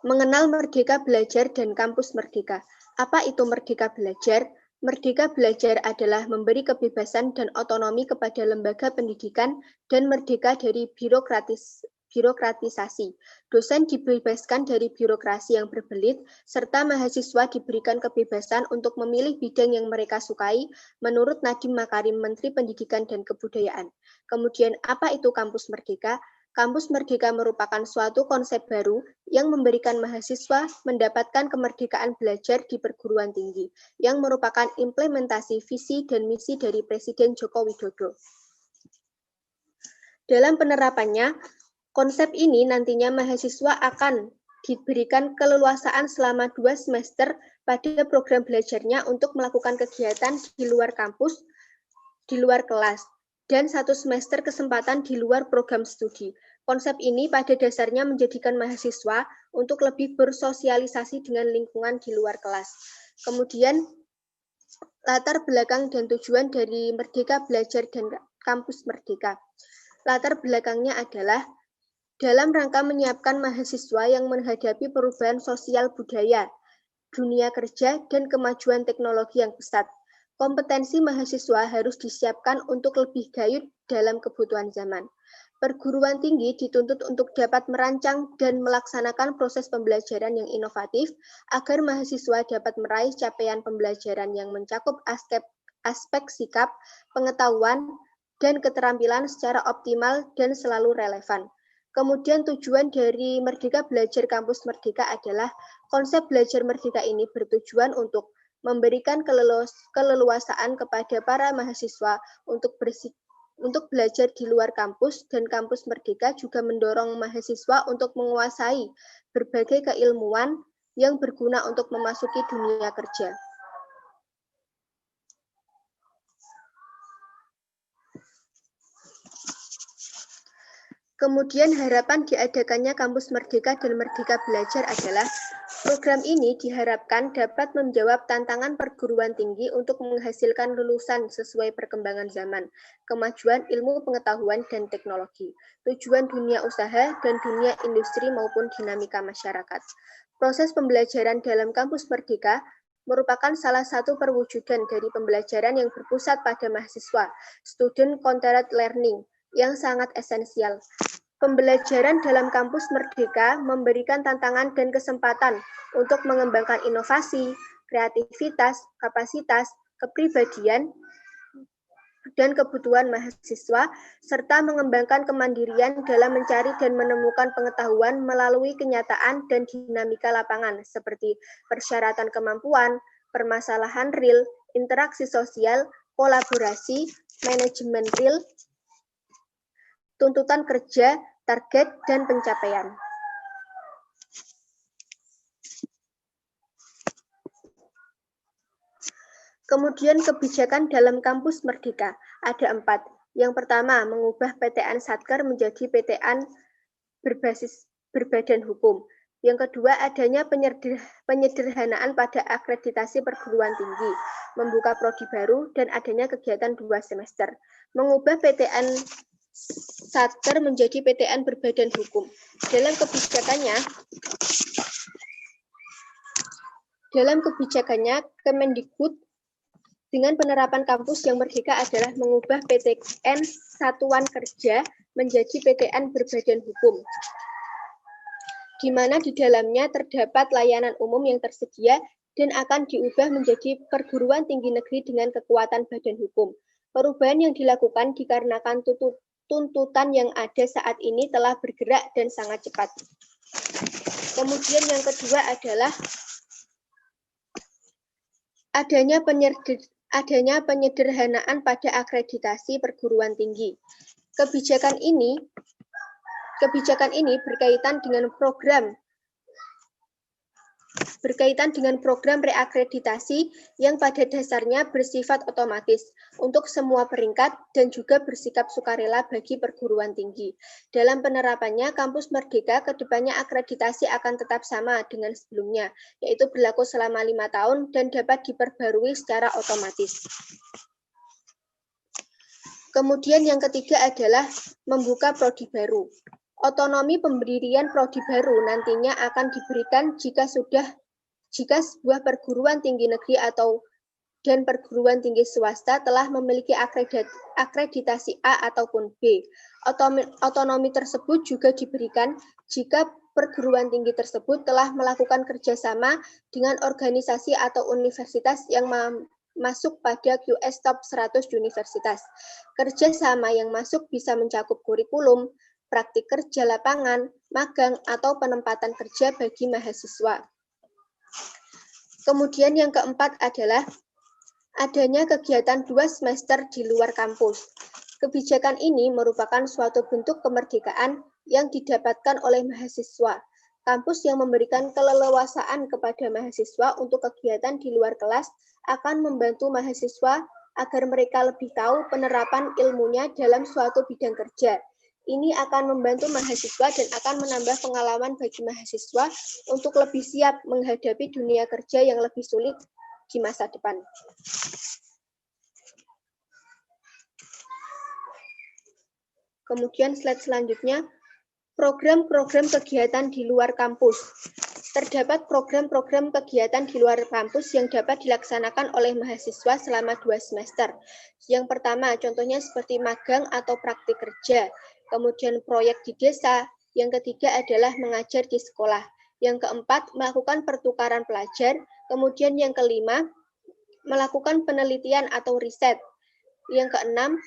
Mengenal Merdeka Belajar dan Kampus Merdeka. Apa itu Merdeka Belajar? Merdeka Belajar adalah memberi kebebasan dan otonomi kepada lembaga pendidikan dan merdeka dari birokratisasi. Dosen dibebaskan dari birokrasi yang berbelit, serta mahasiswa diberikan kebebasan untuk memilih bidang yang mereka sukai, menurut Nadiem Makarim, Menteri Pendidikan dan Kebudayaan. Kemudian, apa itu Kampus Merdeka? Kampus Merdeka merupakan suatu konsep baru yang memberikan mahasiswa mendapatkan kemerdekaan belajar di perguruan tinggi, yang merupakan implementasi visi dan misi dari Presiden Joko Widodo. Dalam penerapannya, konsep ini nantinya mahasiswa akan diberikan keleluasaan selama 2 semester pada program belajarnya untuk melakukan kegiatan di luar kampus, di luar kelas, dan 1 semester kesempatan di luar program studi. Konsep ini pada dasarnya menjadikan mahasiswa untuk lebih bersosialisasi dengan lingkungan di luar kelas. Kemudian, latar belakang dan tujuan dari Merdeka Belajar dan Kampus Merdeka. Latar belakangnya adalah dalam rangka menyiapkan mahasiswa yang menghadapi perubahan sosial budaya, dunia kerja, dan kemajuan teknologi yang pesat. Kompetensi mahasiswa harus disiapkan untuk lebih gayut dalam kebutuhan zaman. Perguruan tinggi dituntut untuk dapat merancang dan melaksanakan proses pembelajaran yang inovatif agar mahasiswa dapat meraih capaian pembelajaran yang mencakup aspek sikap, pengetahuan, dan keterampilan secara optimal dan selalu relevan. Kemudian tujuan dari Merdeka Belajar Kampus Merdeka adalah konsep belajar merdeka ini bertujuan untuk memberikan keleluasaan kepada para mahasiswa untuk belajar di luar kampus, dan Kampus Merdeka juga mendorong mahasiswa untuk menguasai berbagai keilmuan yang berguna untuk memasuki dunia kerja. Kemudian harapan diadakannya Kampus Merdeka dan Merdeka Belajar adalah program ini diharapkan dapat menjawab tantangan perguruan tinggi untuk menghasilkan lulusan sesuai perkembangan zaman, kemajuan ilmu pengetahuan dan teknologi, tujuan dunia usaha dan dunia industri maupun dinamika masyarakat. Proses pembelajaran dalam Kampus Merdeka merupakan salah satu perwujudan dari pembelajaran yang berpusat pada mahasiswa, student-centered learning, yang sangat esensial. Pembelajaran dalam kampus merdeka memberikan tantangan dan kesempatan untuk mengembangkan inovasi, kreativitas, kapasitas, kepribadian, dan kebutuhan mahasiswa, serta mengembangkan kemandirian dalam mencari dan menemukan pengetahuan melalui kenyataan dan dinamika lapangan, seperti persyaratan kemampuan, permasalahan real, interaksi sosial, kolaborasi, manajemen real, tuntutan kerja, target, dan pencapaian. Kemudian kebijakan dalam kampus merdeka, ada 4. Yang pertama, mengubah PTN Satker menjadi PTN berbadan hukum. Yang kedua, adanya penyederhanaan pada akreditasi perguruan tinggi, membuka prodi baru, dan adanya kegiatan 2 semester. Mengubah PTN Satker menjadi PTN berbadan hukum. Dalam kebijakannya, Kemendikbud dengan penerapan kampus yang merdeka adalah mengubah PTN Satuan Kerja menjadi PTN berbadan hukum, di mana di dalamnya terdapat layanan umum yang tersedia dan akan diubah menjadi perguruan tinggi negeri dengan kekuatan badan hukum. Perubahan yang dilakukan dikarenakan tuntutan yang ada saat ini telah bergerak dan sangat cepat. Kemudian yang kedua adalah adanya penyederhanaan pada akreditasi perguruan tinggi. Kebijakan ini berkaitan dengan program reakreditasi yang pada dasarnya bersifat otomatis untuk semua peringkat dan juga bersikap sukarela bagi perguruan tinggi. Dalam penerapannya, kampus merdeka kedepannya akreditasi akan tetap sama dengan sebelumnya, yaitu berlaku selama 5 tahun dan dapat diperbarui secara otomatis. Kemudian yang ketiga adalah membuka prodi baru. Otonomi pendirian prodi baru nantinya akan diberikan jika sebuah perguruan tinggi negeri dan perguruan tinggi swasta telah memiliki akreditasi A ataupun B. Otonomi tersebut juga diberikan jika perguruan tinggi tersebut telah melakukan kerjasama dengan organisasi atau universitas yang masuk pada QS Top 100 universitas. Kerjasama yang masuk bisa mencakup kurikulum, praktik kerja lapangan, magang, atau penempatan kerja bagi mahasiswa. Kemudian yang keempat adalah adanya kegiatan 2 semester di luar kampus. Kebijakan ini merupakan suatu bentuk kemerdekaan yang didapatkan oleh mahasiswa. Kampus yang memberikan keleluasaan kepada mahasiswa untuk kegiatan di luar kelas akan membantu mahasiswa agar mereka lebih tahu penerapan ilmunya dalam suatu bidang kerja. Ini akan membantu mahasiswa dan akan menambah pengalaman bagi mahasiswa untuk lebih siap menghadapi dunia kerja yang lebih sulit di masa depan. Kemudian slide selanjutnya, program-program kegiatan di luar kampus. Terdapat program-program kegiatan di luar kampus yang dapat dilaksanakan oleh mahasiswa selama 2 semester. Yang pertama, contohnya seperti magang atau praktik kerja. Kemudian proyek di desa. Yang ketiga adalah mengajar di sekolah. Yang keempat, melakukan pertukaran pelajar. Kemudian yang kelima, melakukan penelitian atau riset. Yang keenam,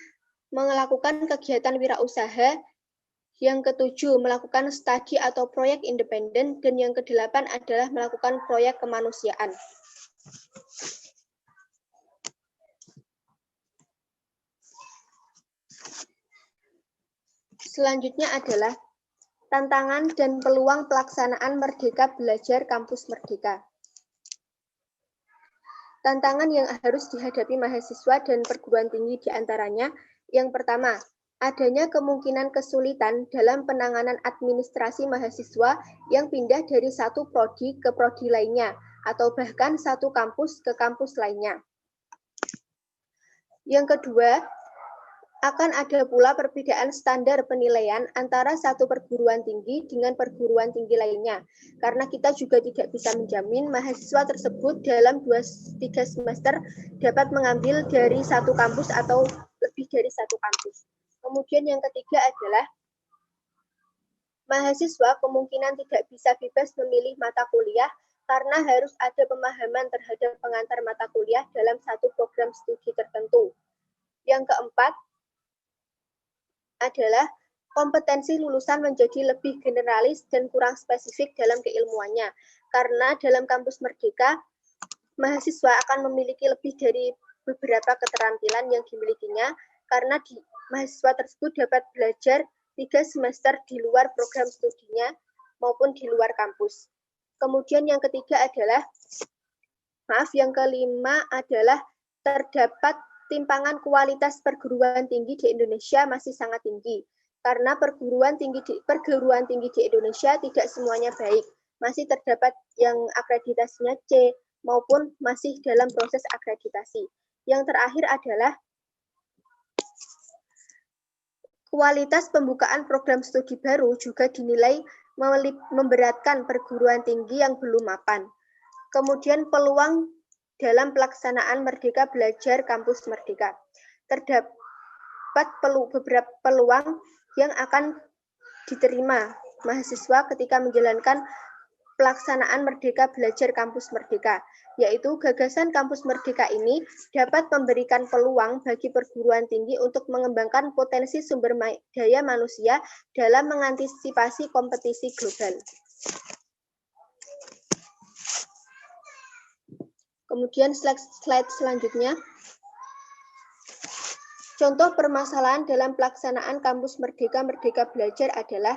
melakukan kegiatan wirausaha. Yang ketujuh, melakukan studi atau proyek independen. Dan yang kedelapan adalah melakukan proyek kemanusiaan. Selanjutnya adalah tantangan dan peluang pelaksanaan Merdeka Belajar Kampus Merdeka. Tantangan yang harus dihadapi mahasiswa dan perguruan tinggi diantaranya, yang pertama, adanya kemungkinan kesulitan dalam penanganan administrasi mahasiswa yang pindah dari satu prodi ke prodi lainnya, atau bahkan satu kampus ke kampus lainnya. Yang kedua, Akan ada pula perbedaan standar penilaian antara satu perguruan tinggi dengan perguruan tinggi lainnya, karena kita juga tidak bisa menjamin mahasiswa tersebut dalam 2-3 semester dapat mengambil dari satu kampus atau lebih dari satu kampus. Kemudian yang ketiga adalah mahasiswa kemungkinan tidak bisa bebas memilih mata kuliah karena harus ada pemahaman terhadap pengantar mata kuliah dalam satu program studi tertentu. Yang keempat adalah kompetensi lulusan menjadi lebih generalis dan kurang spesifik dalam keilmuannya. Karena dalam kampus Merdeka, mahasiswa akan memiliki lebih dari beberapa keterampilan yang dimilikinya, karena mahasiswa tersebut dapat belajar 3 semester di luar program studinya maupun di luar kampus. Kemudian yang ketiga adalah, yang kelima adalah terdapat timpangan kualitas perguruan tinggi di Indonesia masih sangat tinggi. Karena perguruan tinggi di Indonesia tidak semuanya baik. Masih terdapat yang akreditasinya C maupun masih dalam proses akreditasi. Yang terakhir adalah kualitas pembukaan program studi baru juga dinilai memberatkan perguruan tinggi yang belum mapan. Kemudian peluang dalam pelaksanaan Merdeka Belajar Kampus Merdeka. Terdapat beberapa peluang yang akan diterima mahasiswa ketika menjalankan pelaksanaan Merdeka Belajar Kampus Merdeka, yaitu gagasan Kampus Merdeka ini dapat memberikan peluang bagi perguruan tinggi untuk mengembangkan potensi sumber daya manusia dalam mengantisipasi kompetisi global. Kemudian slide selanjutnya. Contoh permasalahan dalam pelaksanaan Kampus Merdeka Belajar adalah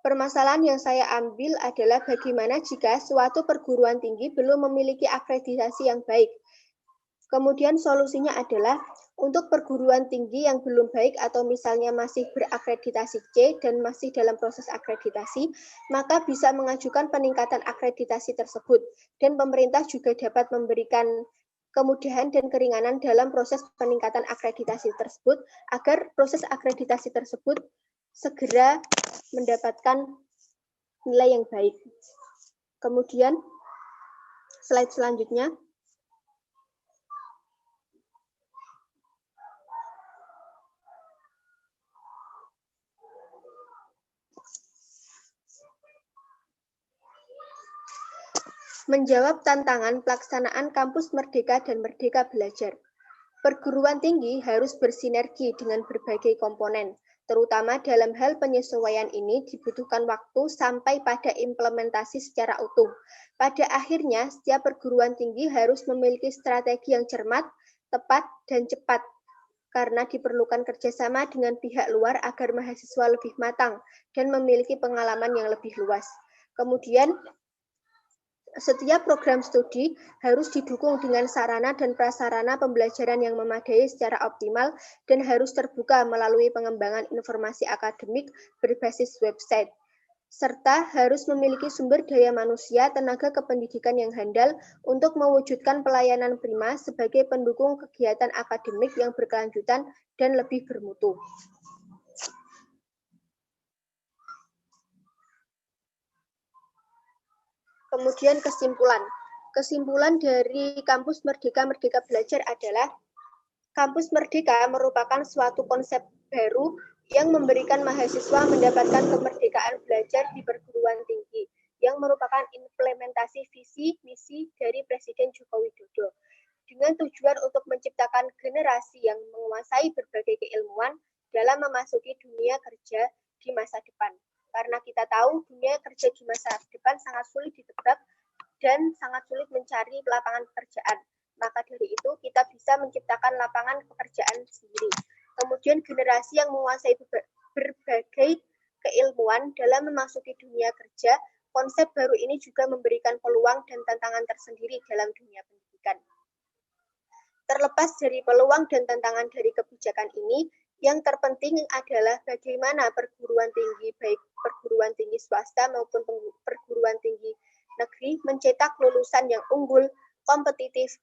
permasalahan yang saya ambil adalah bagaimana jika suatu perguruan tinggi belum memiliki akreditasi yang baik. Kemudian solusinya adalah untuk perguruan tinggi yang belum baik atau misalnya masih berakreditasi C dan masih dalam proses akreditasi, maka bisa mengajukan peningkatan akreditasi tersebut. Dan pemerintah juga dapat memberikan kemudahan dan keringanan dalam proses peningkatan akreditasi tersebut agar proses akreditasi tersebut segera mendapatkan nilai yang baik. Kemudian slide selanjutnya. Menjawab tantangan pelaksanaan Kampus Merdeka dan Merdeka Belajar. Perguruan tinggi harus bersinergi dengan berbagai komponen, terutama dalam hal penyesuaian ini dibutuhkan waktu sampai pada implementasi secara utuh. Pada akhirnya, setiap perguruan tinggi harus memiliki strategi yang cermat, tepat, dan cepat, karena diperlukan kerjasama dengan pihak luar agar mahasiswa lebih matang dan memiliki pengalaman yang lebih luas. Kemudian, setiap program studi harus didukung dengan sarana dan prasarana pembelajaran yang memadai secara optimal dan harus terbuka melalui pengembangan informasi akademik berbasis website, serta harus memiliki sumber daya manusia tenaga kependidikan yang handal untuk mewujudkan pelayanan prima sebagai pendukung kegiatan akademik yang berkelanjutan dan lebih bermutu. Kemudian kesimpulan. Kesimpulan dari Kampus Merdeka Belajar adalah Kampus Merdeka merupakan suatu konsep baru yang memberikan mahasiswa mendapatkan kemerdekaan belajar di perguruan tinggi, yang merupakan implementasi visi misi dari Presiden Joko Widodo, dengan tujuan untuk menciptakan generasi yang menguasai berbagai keilmuan dalam memasuki dunia kerja di masa depan. Karena kita tahu dunia kerja di masa depan sangat sulit ditebak dan sangat sulit mencari lapangan pekerjaan. Maka dari itu kita bisa menciptakan lapangan pekerjaan sendiri. Kemudian generasi yang menguasai berbagai keilmuan dalam memasuki dunia kerja, konsep baru ini juga memberikan peluang dan tantangan tersendiri dalam dunia pendidikan. Terlepas dari peluang dan tantangan dari kebijakan ini, yang terpenting adalah bagaimana perguruan tinggi, baik perguruan tinggi swasta maupun perguruan tinggi negeri, mencetak lulusan yang unggul, kompetitif,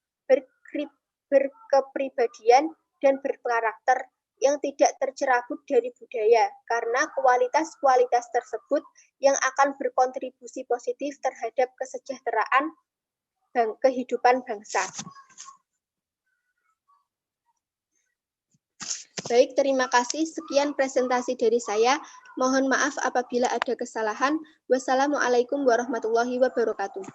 berkepribadian, dan berkarakter yang tidak tercerabut dari budaya, karena kualitas-kualitas tersebut yang akan berkontribusi positif terhadap kesejahteraan kehidupan bangsa. Baik, terima kasih. Sekian presentasi dari saya. Mohon maaf apabila ada kesalahan. Wassalamualaikum warahmatullahi wabarakatuh.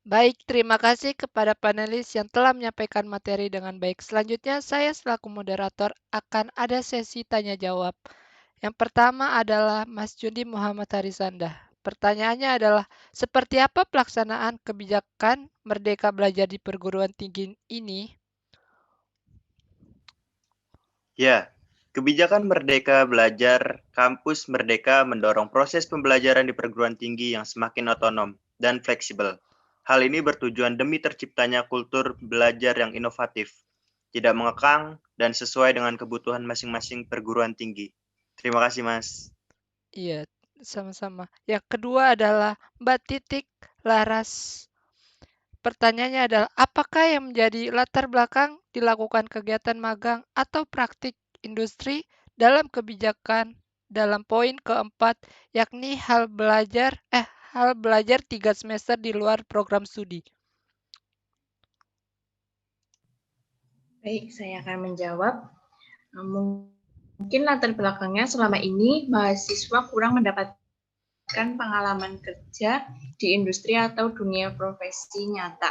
Baik, terima kasih kepada panelis yang telah menyampaikan materi dengan baik. Selanjutnya, saya selaku moderator akan ada sesi tanya-jawab. Yang pertama adalah Mas Judi Muhammad Harisanda. Pertanyaannya adalah, seperti apa pelaksanaan kebijakan Merdeka Belajar di perguruan tinggi ini? Ya, kebijakan Merdeka Belajar Kampus Merdeka mendorong proses pembelajaran di perguruan tinggi yang semakin otonom dan fleksibel. Hal ini bertujuan demi terciptanya kultur belajar yang inovatif, tidak mengekang, dan sesuai dengan kebutuhan masing-masing perguruan tinggi. Terima kasih, Mas. Iya, sama-sama. Yang kedua adalah Mbak Titik Laras. Pertanyaannya adalah, apakah yang menjadi latar belakang dilakukan kegiatan magang atau praktik industri dalam kebijakan dalam poin keempat, yakni hal belajar 3 semester di luar program studi? Baik, saya akan menjawab. Mungkin latar belakangnya selama ini mahasiswa kurang mendapatkan pengalaman kerja di industri atau dunia profesi nyata,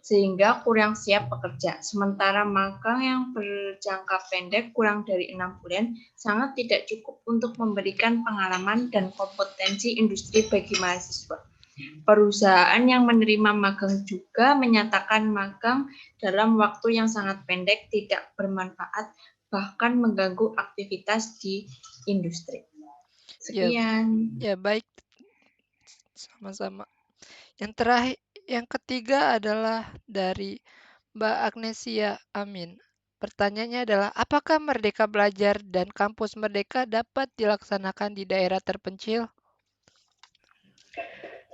sehingga kurang siap bekerja. Sementara magang yang berjangka pendek kurang dari 6 bulan sangat tidak cukup untuk memberikan pengalaman dan kompetensi industri bagi mahasiswa. Perusahaan yang menerima magang juga menyatakan magang dalam waktu yang sangat pendek tidak bermanfaat, bahkan mengganggu aktivitas di industri. Sekian. Ya, baik. Sama-sama. Yang ketiga adalah dari Mbak Agnesia Amin. Pertanyaannya adalah, apakah Merdeka Belajar dan Kampus Merdeka dapat dilaksanakan di daerah terpencil?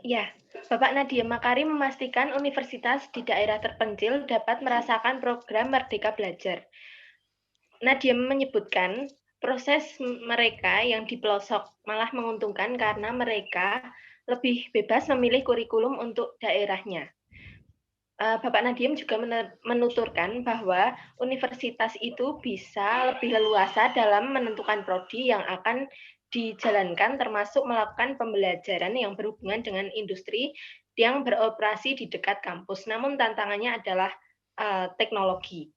Ya, Bapak Nadia Makarim memastikan universitas di daerah terpencil dapat merasakan program Merdeka Belajar. Nadia menyebutkan proses mereka yang di pelosok malah menguntungkan karena mereka lebih bebas memilih kurikulum untuk daerahnya. Bapak Nadiem juga menuturkan bahwa universitas itu bisa lebih leluasa dalam menentukan prodi yang akan dijalankan, termasuk melakukan pembelajaran yang berhubungan dengan industri yang beroperasi di dekat kampus. Namun tantangannya adalah teknologi.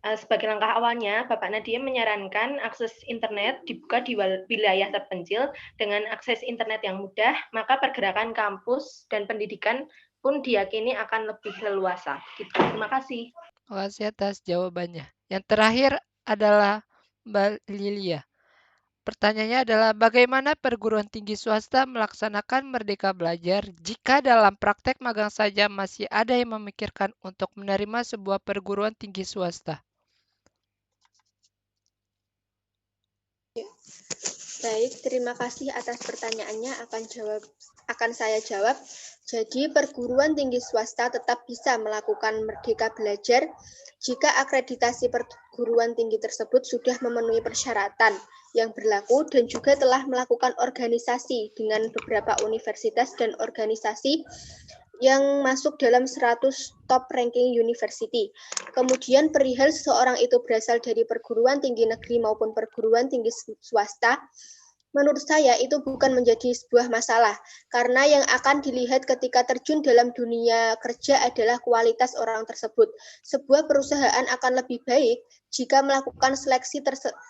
Sebagai langkah awalnya, Bapak Nadiem menyarankan akses internet dibuka di wilayah terpencil dengan akses internet yang mudah, maka pergerakan kampus dan pendidikan pun diyakini akan lebih leluasa. Gitu. Terima kasih. Terima kasih atas jawabannya. Yang terakhir adalah Mbak Lilia. Pertanyaannya adalah, bagaimana perguruan tinggi swasta melaksanakan Merdeka Belajar jika dalam praktek magang saja masih ada yang memikirkan untuk menerima sebuah perguruan tinggi swasta? Baik, terima kasih atas pertanyaannya. Akan saya jawab. Jadi, perguruan tinggi swasta tetap bisa melakukan Merdeka Belajar jika akreditasi perguruan tinggi tersebut sudah memenuhi persyaratan yang berlaku dan juga telah melakukan organisasi dengan beberapa universitas dan organisasi yang masuk dalam 100 top ranking university. Kemudian perihal seseorang itu berasal dari perguruan tinggi negeri maupun perguruan tinggi swasta, menurut saya itu bukan menjadi sebuah masalah, karena yang akan dilihat ketika terjun dalam dunia kerja adalah kualitas orang tersebut. Sebuah perusahaan akan lebih baik jika melakukan seleksi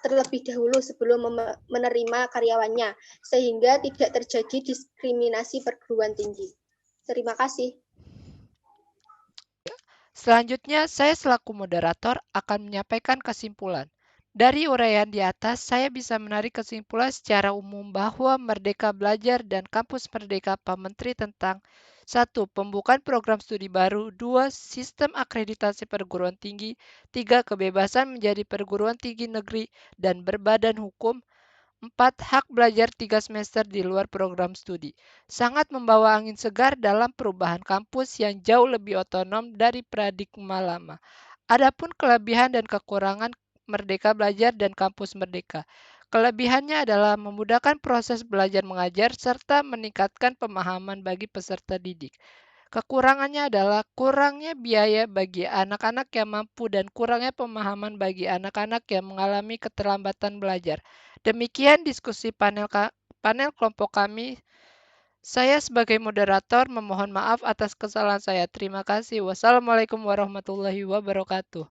terlebih dahulu sebelum menerima karyawannya, sehingga tidak terjadi diskriminasi perguruan tinggi. Terima kasih. Selanjutnya, saya selaku moderator akan menyampaikan kesimpulan. Dari uraian di atas, saya bisa menarik kesimpulan secara umum bahwa Merdeka Belajar dan Kampus Merdeka Pak Menteri tentang 1. Pembukaan program studi baru, 2. Sistem akreditasi perguruan tinggi, 3. Kebebasan menjadi perguruan tinggi negeri dan berbadan hukum, 4. Hak belajar 3 semester di luar program studi. Sangat membawa angin segar dalam perubahan kampus yang jauh lebih otonom dari paradigma lama. Adapun kelebihan dan kekurangan Merdeka Belajar dan Kampus Merdeka. Kelebihannya adalah memudahkan proses belajar mengajar serta meningkatkan pemahaman bagi peserta didik. Kekurangannya adalah kurangnya biaya bagi anak-anak yang mampu dan kurangnya pemahaman bagi anak-anak yang mengalami keterlambatan belajar. Demikian diskusi panel kelompok kami. Saya sebagai moderator memohon maaf atas kesalahan saya. Terima kasih. Wassalamualaikum warahmatullahi wabarakatuh.